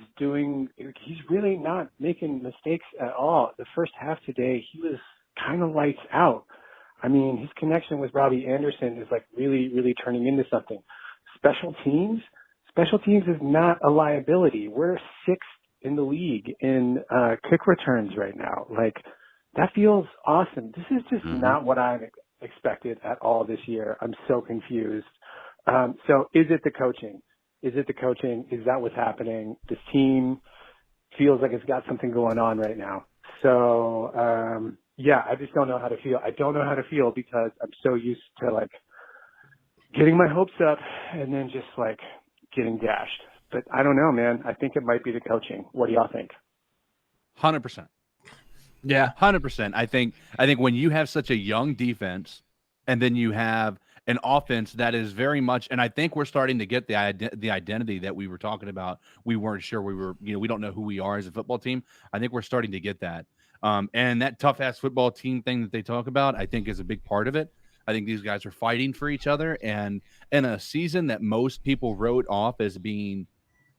really not making mistakes at all. The first half today, he was kind of lights out. I mean, his connection with Robbie Anderson is really, really turning into something. Special teams is not a liability. We're sixth in the league in kick returns right now. That feels awesome. This is just not what I expected at all this year. I'm so confused. So is it the coaching? Is that what's happening? This team feels like it's got something going on right now. So, I just don't know how to feel. I don't know how to feel because I'm so used to getting my hopes up and then just getting dashed. But I don't know, man. I think it might be the coaching. What do y'all think? 100%. Yeah, 100%. I think when you have such a young defense and then you have an offense that is very much, and I think we're starting to get the identity that we were talking about. We weren't sure we don't know who we are as a football team. I think we're starting to get that. And that tough ass football team thing that they talk about, I think is a big part of it. I think these guys are fighting for each other, and in a season that most people wrote off as being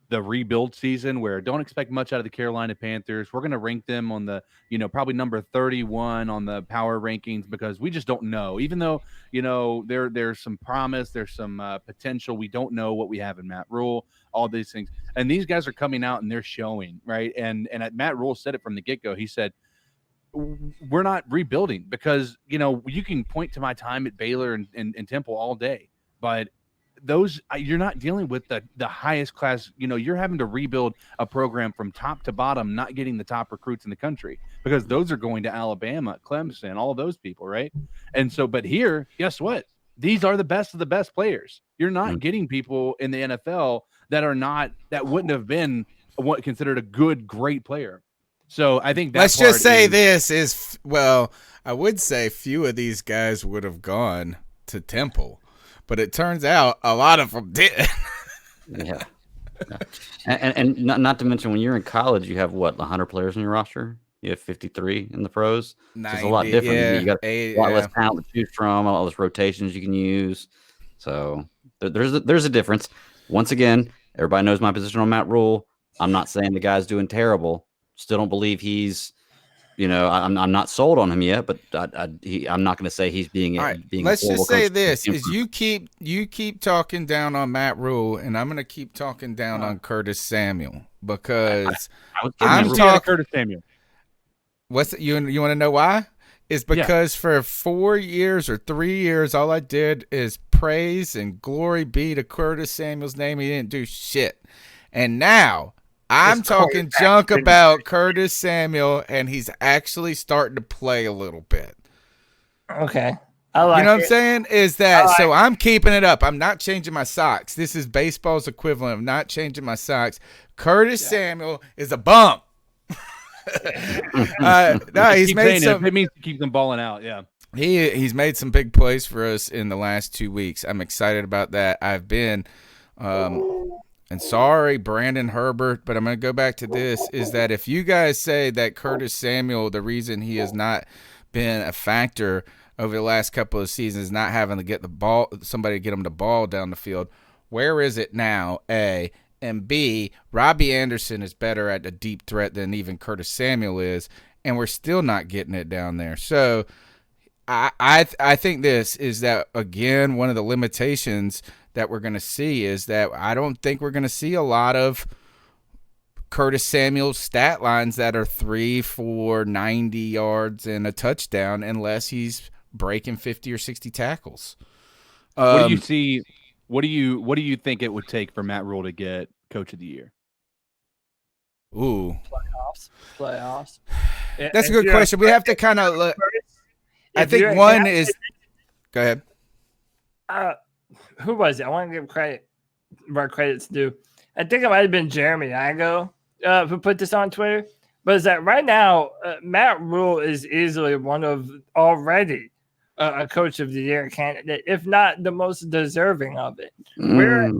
the rebuild season, where don't expect much out of the Carolina Panthers. We're going to rank them on the, probably number 31 on the power rankings because we just don't know. Even though, there's some promise, there's some potential. We don't know what we have in Matt Rhule, all these things. And these guys are coming out and they're showing, right? And Matt Rhule said it from the get-go. He said, we're not rebuilding because, you can point to my time at Baylor and Temple all day, but those you're not dealing with the highest class. You're having to rebuild a program from top to bottom, not getting the top recruits in the country because those are going to Alabama, Clemson, all those people, right? And so, but here, guess what? These are the best of the best players. You're not getting people in the NFL that wouldn't have been what considered a great player. So I think let's just say this is I would say few of these guys would have gone to Temple, but it turns out a lot of them did. Yeah. And not to mention when you're in college, you have 100 players on your roster. You have 53 in the pros. It's a lot different. Yeah, you got a lot less talent to choose from, a lot less rotations you can use. So there's a difference. Once again, everybody knows my position on Matt Rhule. I'm not saying the guy's doing terrible. Still don't believe he's, I'm not sold on him yet, but I'm not going to say he's being. All right, being let's just say coach. this: is you keep talking down on Matt Rhule, and I'm going to keep talking down on Curtis Samuel because I'm talking Curtis Samuel. What's you want to know why? Is because for 4 years or 3 years, all I did is praise and glory be to Curtis Samuel's name. He didn't do shit, and now I'm talking junk about Curtis Samuel, and he's actually starting to play a little bit. Okay. I like you know what I'm saying? Is that so I'm keeping it up. I'm not changing my socks. This is baseball's equivalent of not changing my socks. Curtis Samuel is a bum. No, he's made some. It means to keep them balling out. Yeah. He's made some big plays for us in the last 2 weeks. I'm excited about that. I've been and sorry, Brandon Herbert, but I'm going to go back to this, is that if you guys say that Curtis Samuel, the reason he has not been a factor over the last couple of seasons, not having to get the ball, somebody to get him the ball down the field, where is it now, A? And B, Robbie Anderson is better at a deep threat than even Curtis Samuel is, and we're still not getting it down there. So I think this is that, again, one of the limitations that we're going to see is that I don't think we're going to see a lot of Curtis Samuel's stat lines that are 3 for 90 yards and a touchdown unless he's breaking 50 or 60 tackles. What do you see? What do you think it would take for Matt Rhule to get Coach of the Year? Ooh, playoffs. That's a good question. We have to kind of look. I think one is. Go ahead. Who was it? I want to give credit where credit's due. I think it might have been Jeremy Igo who put this on Twitter. But is that right now, Matt Rhule is easily one of already a Coach of the Year candidate, if not the most deserving of it. We are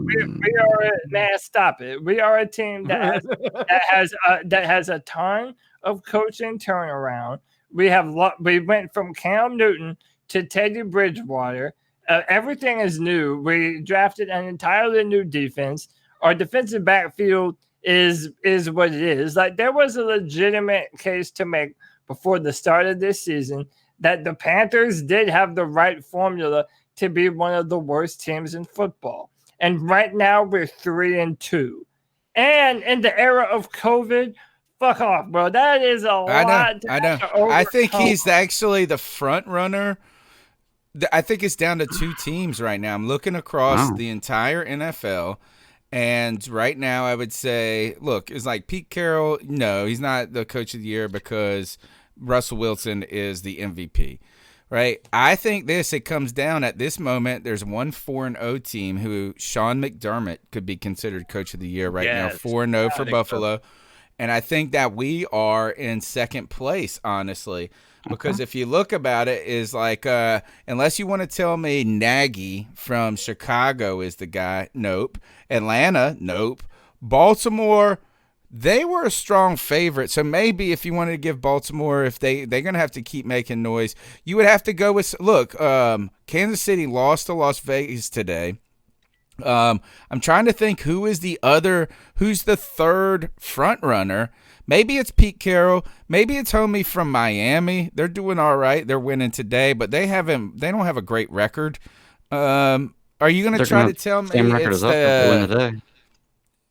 man, stop it. We are a team that has a ton of coaching turnaround. We went from Cam Newton to Teddy Bridgewater. Everything is new. We drafted an entirely new defense. Our defensive backfield is what it is. Like, there was a legitimate case to make before the start of this season that the Panthers did have the right formula to be one of the worst teams in football. And right now we're 3-2. And in the era of COVID, fuck off, bro. That is a lot. I know. I think he's actually the front runner. I think it's down to 2 teams right now. I'm looking across the entire NFL, and right now I would say, look, it's like Pete Carroll. No, he's not the Coach of the Year because Russell Wilson is the MVP, right? I think it comes down at this moment. There's one 4-0 team who Sean McDermott could be considered Coach of the Year right now, 4-0 for Buffalo. So. And I think that we are in second place, honestly. Because if you look about it, is like unless you want to tell me Nagy from Chicago is the guy, nope. Atlanta, nope. Baltimore, they were a strong favorite. So maybe if you wanted to give Baltimore, if they're going to have to keep making noise, you would have to go with, look, Kansas City lost to Las Vegas today. I'm trying to think who's the third front runner. Maybe it's Pete Carroll. Maybe it's homie from Miami. They're doing all right. They're winning today, but they don't have a great record. Are you going to try to tell me same record as us winning today?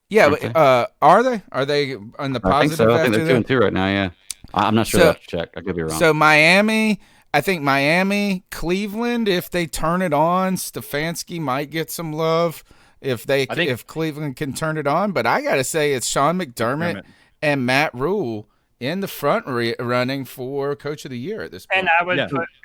Yeah, but are they? Are they on the positive? I think so. I think they're 2-2 right now. Yeah, I'm not sure. I have to check. I could be wrong. So Miami. I think Miami, Cleveland, if they turn it on, Stefanski might get some love if Cleveland can turn it on. But I got to say it's Sean McDermott and Matt Rhule in the front running for Coach of the Year at this point.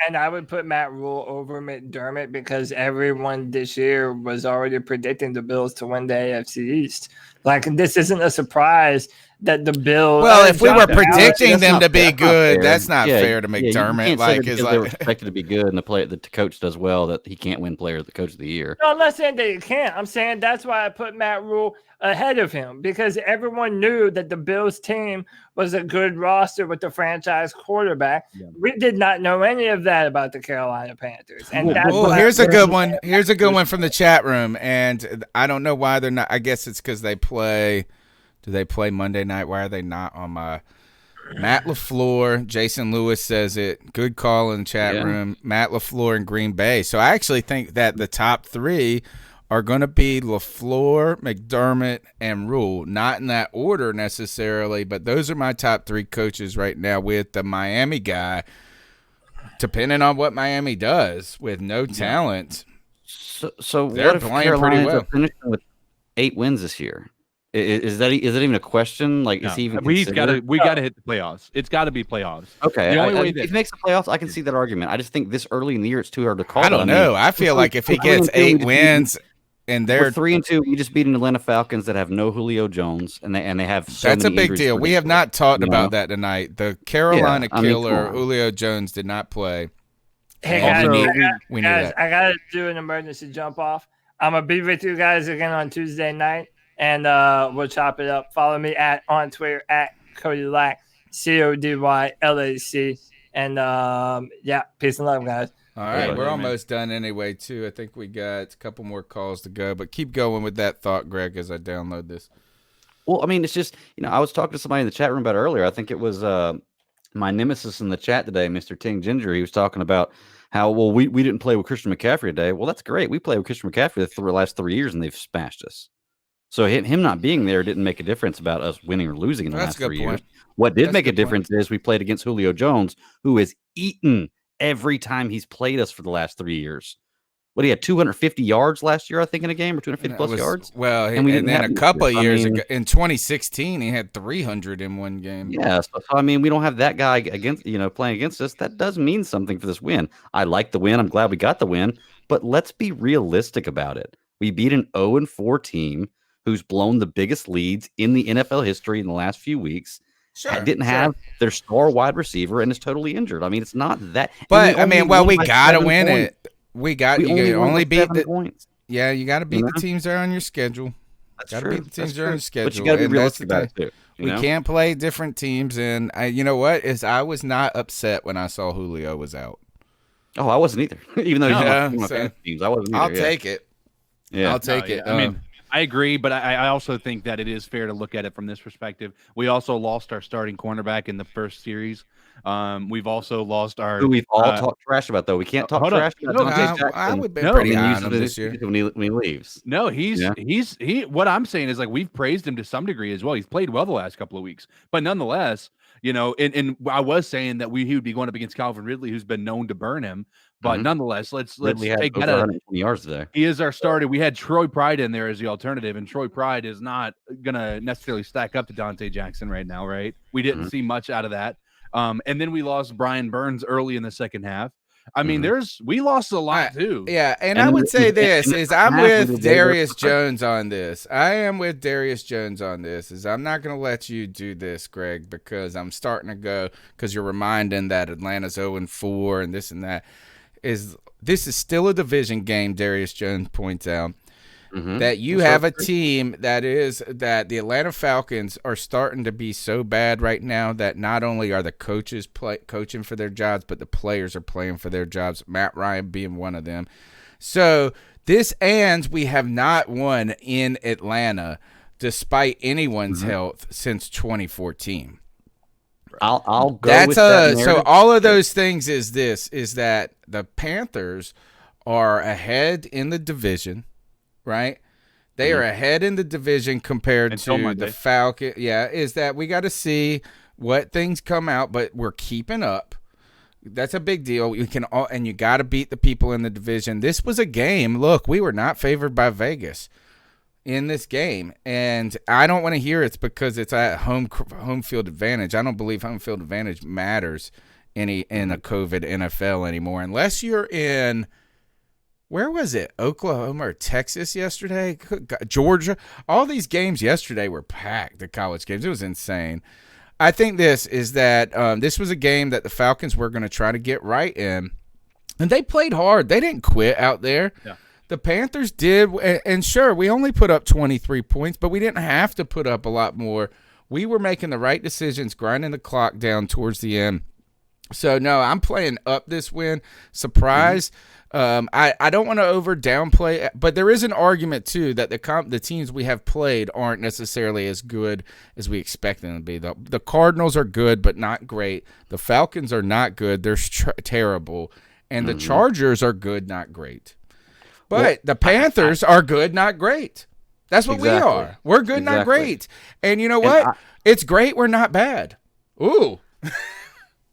And I would put Matt Rhule over McDermott because everyone this year was already predicting the Bills to win the AFC East. Like, this isn't a surprise that the Bills. Well, if we were predicting them to be good, that's not fair to McDermott. You can't say that it's they were expected to be good and the coach does well that he can't win player of the coach of the year. No, I'm not saying that you can't. I'm saying that's why I put Matt Rhule ahead of him, because everyone knew that the Bills team was a good roster with the franchise quarterback. Yeah. We did not know any of that about the Carolina Panthers. And here's a good one. Here's a good one from the chat room, and I don't know why they're not. I guess it's because they play. Do they play Monday night? Why are they not on my Matt LaFleur? Jason Lewis says it. Good call in the chat room. Matt LaFleur in Green Bay. So I actually think that the top three are going to be LaFleur, McDermott, and Rhule. Not in that order necessarily, but those are my top three coaches right now, with the Miami guy, depending on what Miami does, with no talent. So they're what if playing Carolina's pretty well. Finishing with 8 wins this year? Is that even a question? Like, is he even? We got to hit the playoffs. It's got to be playoffs. Okay, the only way if he makes the playoffs, I can see that argument. I just think this early in the year, it's too hard to call. I don't know. I feel like if he gets 8 wins and they're 3-2, you just beat an Atlanta Falcons that have no Julio Jones, and they have so that's a many big deal. We have not talked about that tonight. The Carolina killer Julio Jones did not play. Hey guys, I gotta do an emergency jump off. I'm gonna be with you guys again on Tuesday night. And we'll chop it up. Follow me on Twitter at Cody Lack, CODYLAC. And peace and love, guys. All right, we're almost done anyway, too. I think we got a couple more calls to go, but keep going with that thought, Greg, as I download this. Well, I mean, it's just, I was talking to somebody in the chat room about it earlier. I think it was my nemesis in the chat today, Mr. Ting Ginger. He was talking about how, we didn't play with Christian McCaffrey today. Well, that's great. We played with Christian McCaffrey the last 3 years, and they've smashed us. So him not being there didn't make a difference about us winning or losing in the last 3 years. What did make a difference is we played against Julio Jones, who has eaten every time he's played us for the last 3 years. What, he had 250 yards last year, I think, in a game, or 250 plus yards? Well, and then a couple of years ago, in 2016, he had 300 in one game. Yeah, so I mean, we don't have that guy playing against us. That does mean something for this win. I like the win. I'm glad we got the win, but let's be realistic about it. We beat an 0-4 team who's blown the biggest leads in the NFL history in the last few weeks. Didn't have their star wide receiver and is totally injured. I mean, it's not that. But I mean, we got to win it. You only beat the points. Yeah, you got to beat the teams that are on your schedule. That's got to true. beat the teams that are on your schedule. But you got to be realistic about it too. We can't play different teams, and you know what? I was not upset when I saw Julio was out. Oh, I wasn't either. Even though he's one of my teams, I wasn't either. I'll take it. Yeah, I'll take it. I mean, I agree, but I also think that it is fair to look at it from this perspective. We also lost our starting cornerback in the first series. We've also lost our. Who we've all talked trash about, though. We can't talk trash about Dante Jackson. I would be pretty high on him this year when he leaves. No, he's what I'm saying is, like, we've praised him to some degree as well. He's played well the last couple of weeks, but nonetheless, and I was saying that he would be going up against Calvin Ridley, who's been known to burn him. But nonetheless, let's take that out. Yards today. He is our starter. We had Troy Pride in there as the alternative, and Troy Pride is not gonna necessarily stack up to Dante Jackson right now, right? We didn't see much out of that. And then we lost Brian Burns early in the second half. I mean, we lost a lot too. Yeah, and I would say this is I'm with Darius Jones on this. I am with Darius Jones on this. I'm not going to let you do this, Greg, because I'm starting to go because you're reminding that Atlanta's 0-4 and this and that. This is still a division game, Darius Jones points out. That you have a team that the Atlanta Falcons are starting to be so bad right now that not only are the coaches coaching for their jobs, but the players are playing for their jobs, Matt Rhule being one of them. So we have not won in Atlanta despite anyone's health since 2014. I'll go with that narrative. So all of those things is that the Panthers are ahead in the division, right? They are ahead in the division compared to the Falcons. Yeah, is that we got to see what things come out, but we're keeping up. That's a big deal. And you got to beat the people in the division. This was a game. Look, we were not favored by Vegas in this game, and I don't want to hear it's because it's at home field advantage. I don't believe home field advantage matters in a COVID NFL anymore, unless you're in where was it? Oklahoma or Texas yesterday? Georgia. All these games yesterday were packed, the college games. It was insane. I think this is that this was a game that the Falcons were going to try to get right in, and they played hard. They didn't quit out there. Yeah. The Panthers did, and sure, we only put up 23 points, but we didn't have to put up a lot more. We were making the right decisions, grinding the clock down towards the end. So, no, I'm playing up this win. Surprise. I don't want to downplay it, but there is an argument, too, that the teams we have played aren't necessarily as good as we expect them to be. The Cardinals are good, but not great. The Falcons are not good. They're terrible. And the Chargers are good, not great. But the Panthers are good, not great. That's what we are. We're good, not great. And you know what? It's great. We're not bad. Ooh.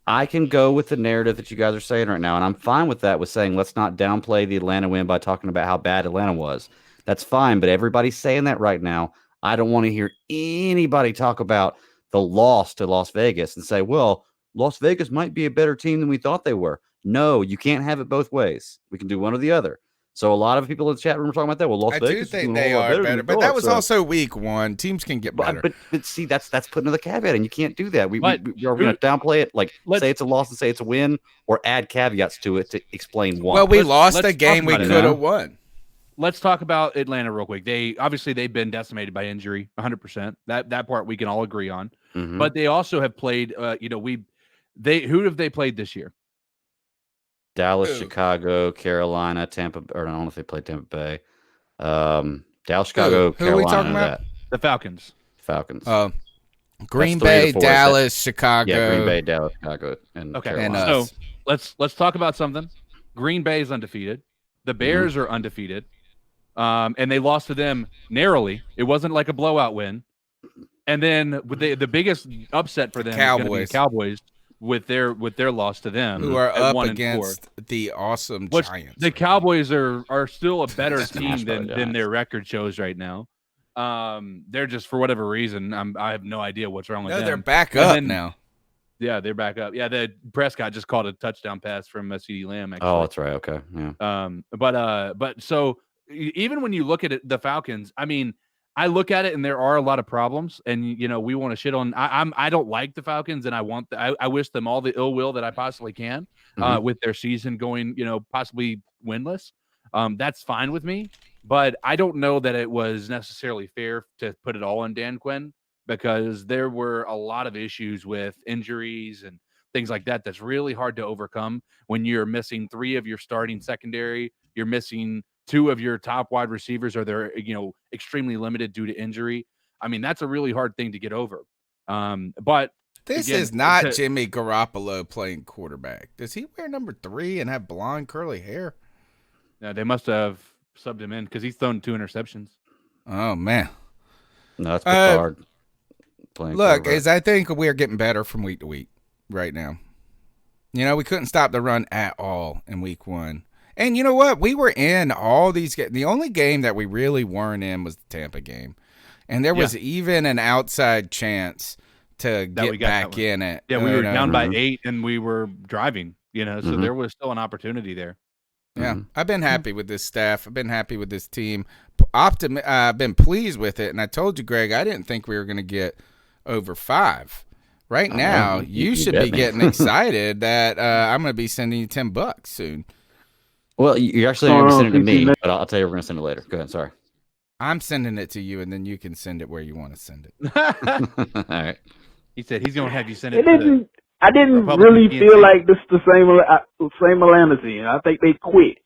I can go with the narrative that you guys are saying right now, and I'm fine with that, with saying let's not downplay the Atlanta win by talking about how bad Atlanta was. That's fine, but everybody's saying that right now. I don't want to hear anybody talk about the loss to Las Vegas and say, well, Las Vegas might be a better team than we thought they were. No, you can't have it both ways. We can do one or the other. So a lot of people in the chat room are talking about that. Well, Las Vegas do think they are better, but that was also week one. Teams can get better. But see, that's putting the caveat in. You can't do that. We're going to downplay it, like say it's a loss and say it's a win, or add caveats to it to explain why. Well, we lost a game we could have won. Let's talk about Atlanta real quick. They've been decimated by injury, 100%. That part we can all agree on. Mm-hmm. But they also have played. Who have they played this year? Dallas, Chicago, Carolina, Tampa. Or I don't know if they played Tampa Bay. Dallas, Chicago, Carolina. Who are we talking about? The Falcons. Green Bay, Dallas, Chicago. Yeah, Green Bay, Dallas, Chicago, and Carolina. And so let's talk about something. Green Bay is undefeated. The Bears are undefeated, and they lost to them narrowly. It wasn't like a blowout win. And then the biggest upset for them is going to be the Cowboys. With their loss to them, who are up against the awesome Giants. The Cowboys are still a better team than their record shows right now. They're just, for whatever reason, I have no idea what's wrong with them. They're back up now. Yeah, they're back up. Yeah, the Prescott just caught a touchdown pass from CeeDee Lamb. Actually. Oh, that's right. Okay. Yeah. But so even when you look at it, the Falcons, I mean, I look at it and there are a lot of problems, and we want to shit on. I don't like the Falcons, and I wish them all the ill will that I possibly can with their season going, possibly winless. That's fine with me, but I don't know that it was necessarily fair to put it all on Dan Quinn, because there were a lot of issues with injuries and things like that. That's really hard to overcome when you're missing 3 of your starting secondary. You're missing 2 of your top wide receivers, or they're extremely limited due to injury. I mean, that's a really hard thing to get over. But this is not Jimmy Garoppolo playing quarterback. Does he wear number 3 and have blonde curly hair? Yeah, they must have subbed him in because he's thrown 2 interceptions. Oh man, no, that's hard. Look, I think we are getting better from week to week right now. We couldn't stop the run at all in week 1. And you know what? We were in all these games. The only game that we really weren't in was the Tampa game. And there was even an outside chance to get back in it. Yeah, we were down by 8 and we were driving, so there was still an opportunity there. Yeah, I've been happy with this staff. I've been happy with this team. I've been pleased with it. And I told you, Greg, I didn't think we were going to get over 5. Right now, you should be getting excited that I'm going to be sending you $10 soon. Well, you're actually going to send it to me, but I'll tell you we're going to send it later. Go ahead. Sorry. I'm sending it to you, and then you can send it where you want to send it. All right. He said he's going to have you send it. I didn't really feel like this is the same Atlanta team. I think they quit.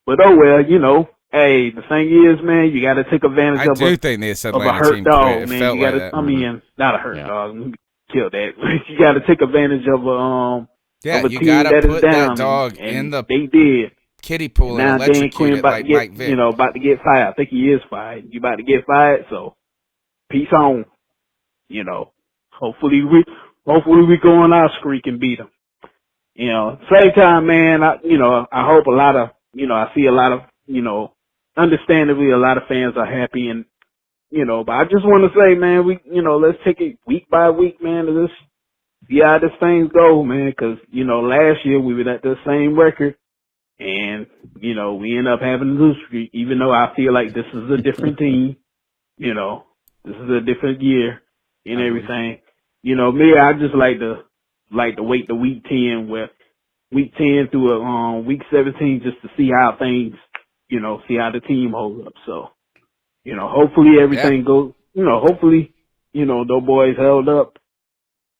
But oh well, hey, the thing is, man, you got to take advantage of a hurt dog, man. You got to, not a hurt dog. Kill that. You got to take advantage of of a team that is down. That dog in the they did. Kiddie pool and electrocute it like Mike Vick. About to get fired. I think he is fired. You about to get fired, so peace on. Hopefully we go on our streak and beat them. Same time, man. I hope a lot of I see a lot of understandably a lot of fans are happy, and but I just want to say, man, we let's take it week by week, man. To see how this thing go, man. Because last year we were at the same record. And, you know, we end up having a lose streak, even though I feel like this is a different team. You know, this is a different year and everything. You know, me, I just like to wait to week 10 through week 17 just to see how things, you know, see how the team holds up. So, you know, hopefully everything goes, you know, hopefully, you know, those boys held up,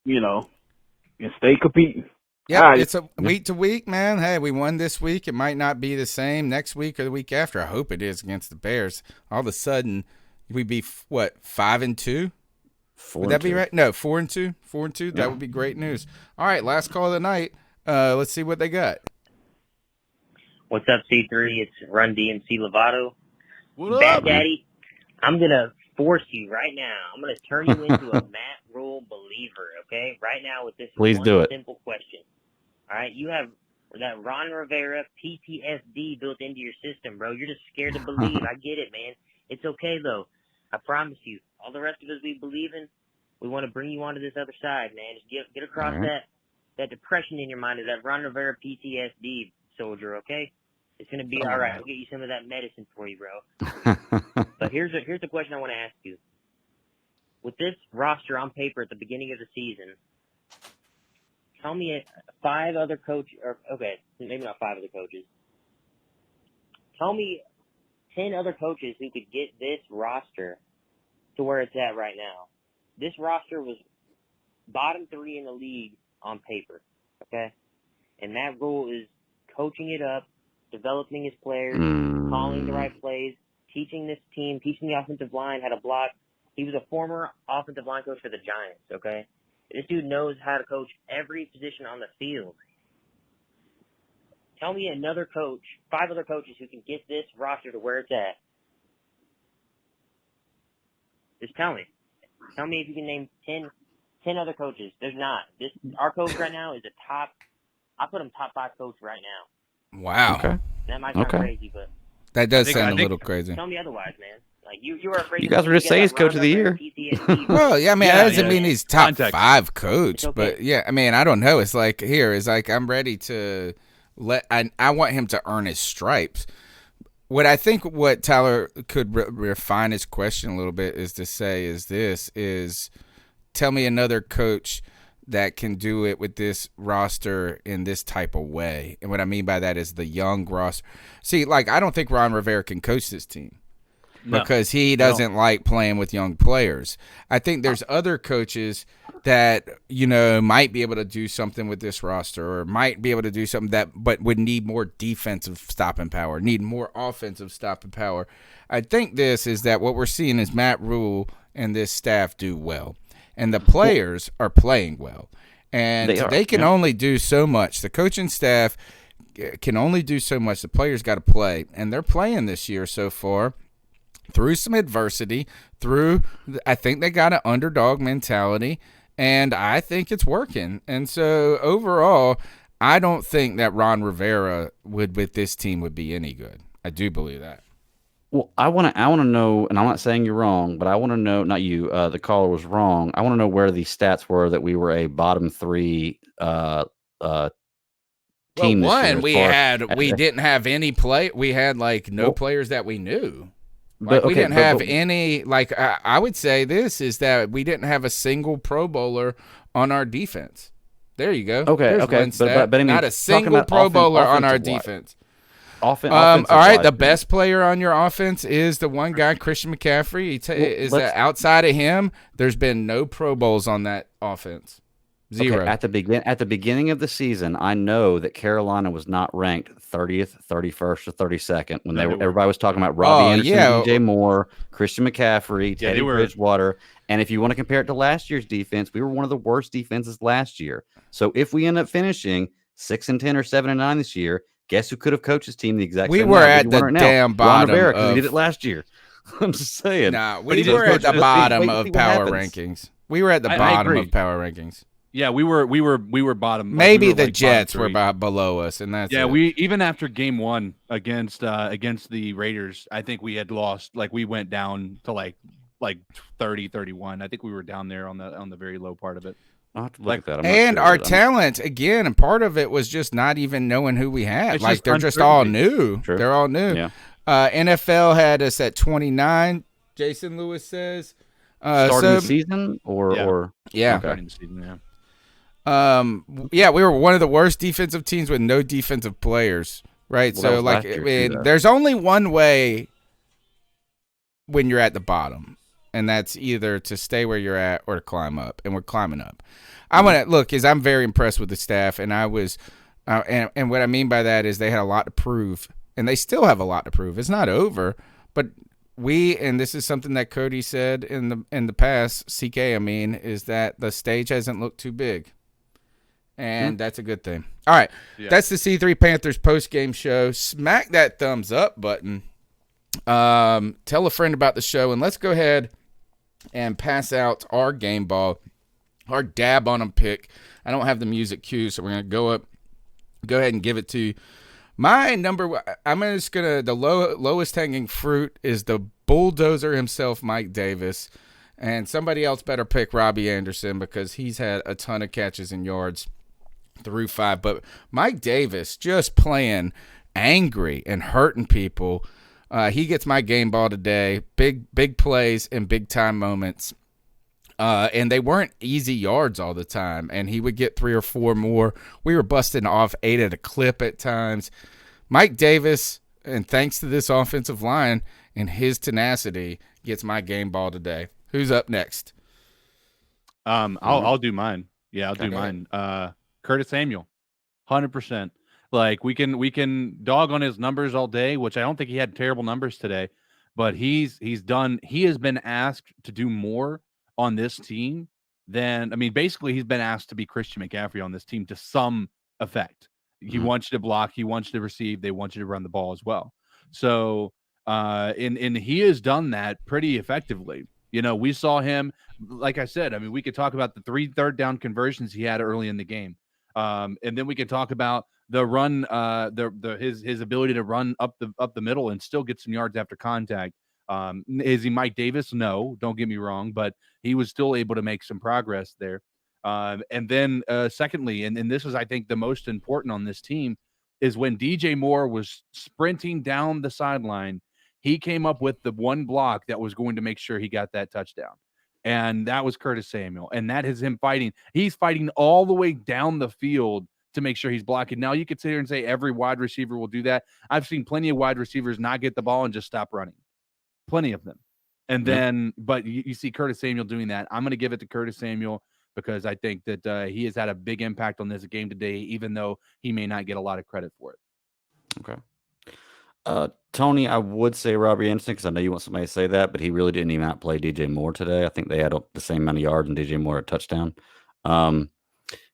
you know, and stay competing. Yeah, it's a week to week, man. Hey, we won this week. It might not be the same next week or the week after. I hope it is against the Bears. All of a sudden, we'd be, what, 5-2? Would that be right? No, 4-2. 4-2. That would be great news. All right, last call of the night. Let's see what they got. What's up, C3? It's Run DMC Lovato. What Bad up, Daddy, I'm going to force you right now. I'm going to turn you into a Matt Rhule believer, okay? Right now with this simple question. All right? You have that Ron Rivera PTSD built into your system, bro. You're just scared to believe. I get it, man. It's okay, though. I promise you. All the rest of us we believe in, we want to bring you onto this other side, man. Just get across that depression in your mind of that Ron Rivera PTSD soldier, okay? It's going to be all right. I'll get you some of that medicine for you, bro. But here's the question I want to ask you. With this roster on paper at the beginning of the season, tell me 5 other coaches, or okay, maybe not 5 other coaches. Tell me 10 other coaches who could get this roster to where it's at right now. This roster was bottom 3 in the league on paper, okay? And Matt Rhule is coaching it up, developing his players, calling the right plays, teaching this team, teaching the offensive line how to block. He was a former offensive line coach for the Giants, okay? This dude knows how to coach every position on the field. Tell me another coach, 5 other coaches who can get this roster to where it's at. Just tell me. Tell me if you can name 10 other coaches. There's not. Our coach right now is I put him top 5 coach right now. Wow. Okay. That might sound crazy, but that does sound a little crazy. Tell me otherwise, man. Like you are afraid. You guys were just saying he's coach of the year. Well, yeah, I mean, that doesn't mean he's top 5 coach, but yeah, I mean, I don't know. It's like I'm ready to I want him to earn his stripes. What Tyler could refine his question a little bit is to say is tell me another coach that can do it with this roster in this type of way. And what I mean by that is the young roster. See, like, I don't think Ron Rivera can coach this team because he doesn't like playing with young players. I think there's other coaches that, you know, might be able to do something with this roster or might be able to do something but would need more defensive stopping power, need more offensive stopping power. I think this is that what we're seeing is Matt Rhule and this staff do well. And the players are playing well. And they can only do so much. The coaching staff can only do so much. The players got to play. And they're playing this year so far through some adversity, I think they got an underdog mentality, and I think it's working. And so overall, I don't think that Ron Rivera with this team would be any good. I do believe that. Well, I want to know, and I'm not saying you're wrong, but I want to know, not you, the caller was wrong. I want to know where the stats were that we were a bottom 3 team this year. We didn't have any play. We had no players that we knew. We didn't have any. I would say this is that we didn't have a single Pro Bowler on our defense. There you go. Okay, but I mean, not a single Pro Bowler on our defense. All right, the best player on your offense is the one guy, Christian McCaffrey. Outside of him, there's been no Pro Bowls on that offense. 0. Okay, at the beginning of the season, I know that Carolina was not ranked 30th, 31st, or 32nd when everybody was talking about Robbie Anderson, DJ Moore, Christian McCaffrey, Teddy Bridgewater. And if you want to compare it to last year's defense, we were one of the worst defenses last year. So if we end up finishing 6-10 or 7-9 this year, guess who could have coached this team the exact same way? We were at the damn bottom. Ron Rivera, because he did it last year. I'm just saying. Nah, we were at the bottom of power rankings. We were at the bottom of power rankings. Yeah, we were bottom. Maybe the Jets were below us, and that's it. We even after game 1 against the Raiders, I think we had lost. We went down to like 30, 31. I think we were down there on the very low part of it. I'll have to look at that. And our talent, again, and part of it was just not even knowing who we had. Like, they're just all new. True. They're all new. Yeah. NFL had us at 29, Jason Lewis says. Starting the season? Or yeah. Starting the season, yeah. We were one of the worst defensive teams with no defensive players, right? Well, so, like, there's only one way when you're at the bottom, and that's either to stay where you're at or to climb up, and we're climbing up. I'm very impressed with the staff, and I was, and what I mean by that is they had a lot to prove, and they still have a lot to prove. It's not over, but and this is something that Cody said in the past, CK, is that the stage hasn't looked too big. And that's a good thing. All right. Yeah. That's the C3 Panthers post-game show. Smack that thumbs up button. Tell a friend about the show, and let's go ahead and pass out our game ball, our dab on them pick. I don't have the music cue, so we're going to go ahead and give it to you. My number, the lowest hanging fruit is the bulldozer himself, Mike Davis. And somebody else better pick Robbie Anderson because he's had a ton of catches and yards through 5. But Mike Davis just playing angry and hurting people. He gets my game ball today. Big plays and big time moments. And they weren't easy yards all the time. And he would get 3 or 4 more. We were busting off 8 at a clip at times. Mike Davis, and thanks to this offensive line and his tenacity, gets my game ball today. Who's up next? I'll do mine. Yeah, I'll do mine. Curtis Samuel, 100%. Like we can dog on his numbers all day, which I don't think he had terrible numbers today, but he has been asked to do more on this team than, basically he's been asked to be Christian McCaffrey on this team to some effect. He wants you to block, he wants you to receive, they want you to run the ball as well. So, and he has done that pretty effectively. We saw him, like I said, we could talk about the 3 third-down conversions he had early in the game. And then we could talk about the run, his ability to run up the middle and still get some yards after contact. Is he Mike Davis? No, don't get me wrong, but he was still able to make some progress there. And then secondly, and this is, I think, the most important on this team, is when DJ Moore was sprinting down the sideline, he came up with the one block that was going to make sure he got that touchdown. And that was Curtis Samuel. And that is him fighting. He's fighting all the way down the field to make sure he's blocking. Now, you could sit here and say every wide receiver will do that. I've seen plenty of wide receivers not get the ball and just stop running. Plenty of them. And then, but you see Curtis Samuel doing that. I'm going to give it to Curtis Samuel because I think that he has had a big impact on this game today, even though he may not get a lot of credit for it. Okay. Tony, I would say Robbie Anderson because I know you want somebody to say that, but he really didn't even outplay DJ Moore today. I think they had the same amount of yards and DJ Moore a touchdown.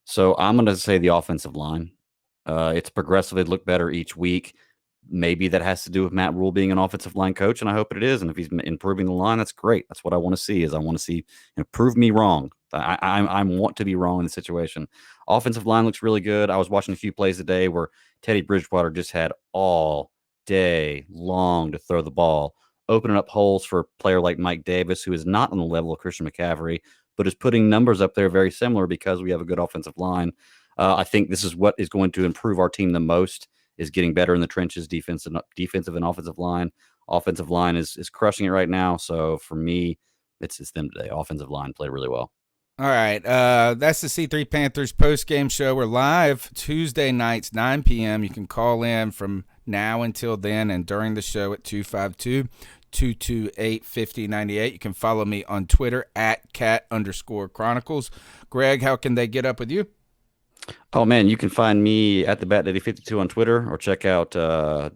So I'm going to say the offensive line. It's progressively looked better each week. Maybe that has to do with Matt Rhule being an offensive line coach, and I hope it is. And if he's improving the line, that's great. That's what I want to see. I want to see prove me wrong. I want to be wrong in the situation. Offensive line looks really good. I was watching a few plays today where Teddy Bridgewater just had all day long to throw the ball, opening up holes for a player like Mike Davis, who is not on the level of Christian McCaffrey, but is putting numbers up there very similar because we have a good offensive line. I think this is what is going to improve our team the most, is getting better in the trenches, defensive and offensive line. Offensive line is crushing it right now. So for me, it's them today. Offensive line played really well. All right. That's the C3 Panthers post-game show. We're live Tuesday nights, 9 p.m. You can call in from now until then and during the show at 252-228-5098. You can follow me on Twitter at @cat_chronicles. Greg, how can they get up with you? Oh, man, you can find me at the Bat Daddy 52 on Twitter, or check out the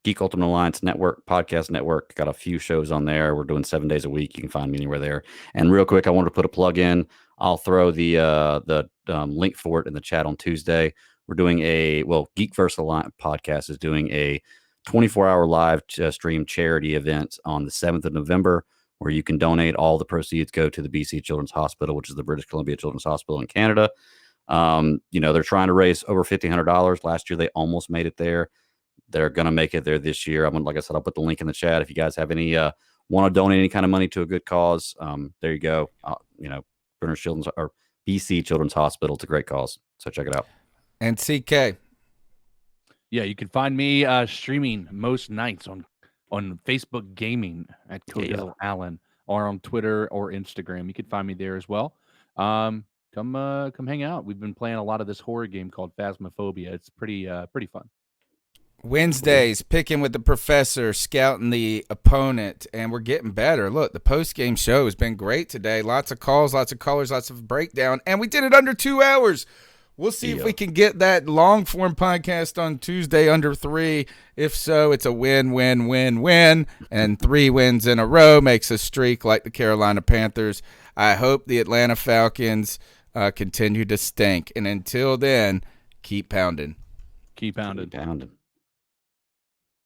Geek Ultimate Alliance Network, podcast network. Got a few shows on there. We're doing 7 days a week. You can find me anywhere there. And real quick, I wanted to put a plug in. I'll throw the link for it in the chat on Tuesday. We're doing Geekverse Alliance podcast is doing a 24-hour live stream charity event on the 7th of November, where you can donate. All the proceeds go to the BC Children's Hospital, which is the British Columbia Children's Hospital in Canada. They're trying to raise over $1,500. Last year, they almost made it there. They're going to make it there this year. Like I said, I'll put the link in the chat. If you guys have any, want to donate any kind of money to a good cause, there you go. British Children's or BC Children's Hospital. It's a great cause, so check it out. And CK. Yeah, you can find me streaming most nights on Facebook Gaming at Codell Allen, or on Twitter or Instagram. You can find me there as well. Come hang out. We've been playing a lot of this horror game called Phasmophobia. It's pretty fun. Wednesdays, picking with the professor, scouting the opponent, and we're getting better. Look, the post-game show has been great today. Lots of calls, lots of callers, lots of breakdown, and we did it under 2 hours. We'll see if we can get that long-form podcast on Tuesday under 3. If so, it's a win, win, win, win, and 3 wins in a row makes a streak like the Carolina Panthers. I hope the Atlanta Falcons continue to stink, and until then, keep pounding. Keep pounding. Keep pounding.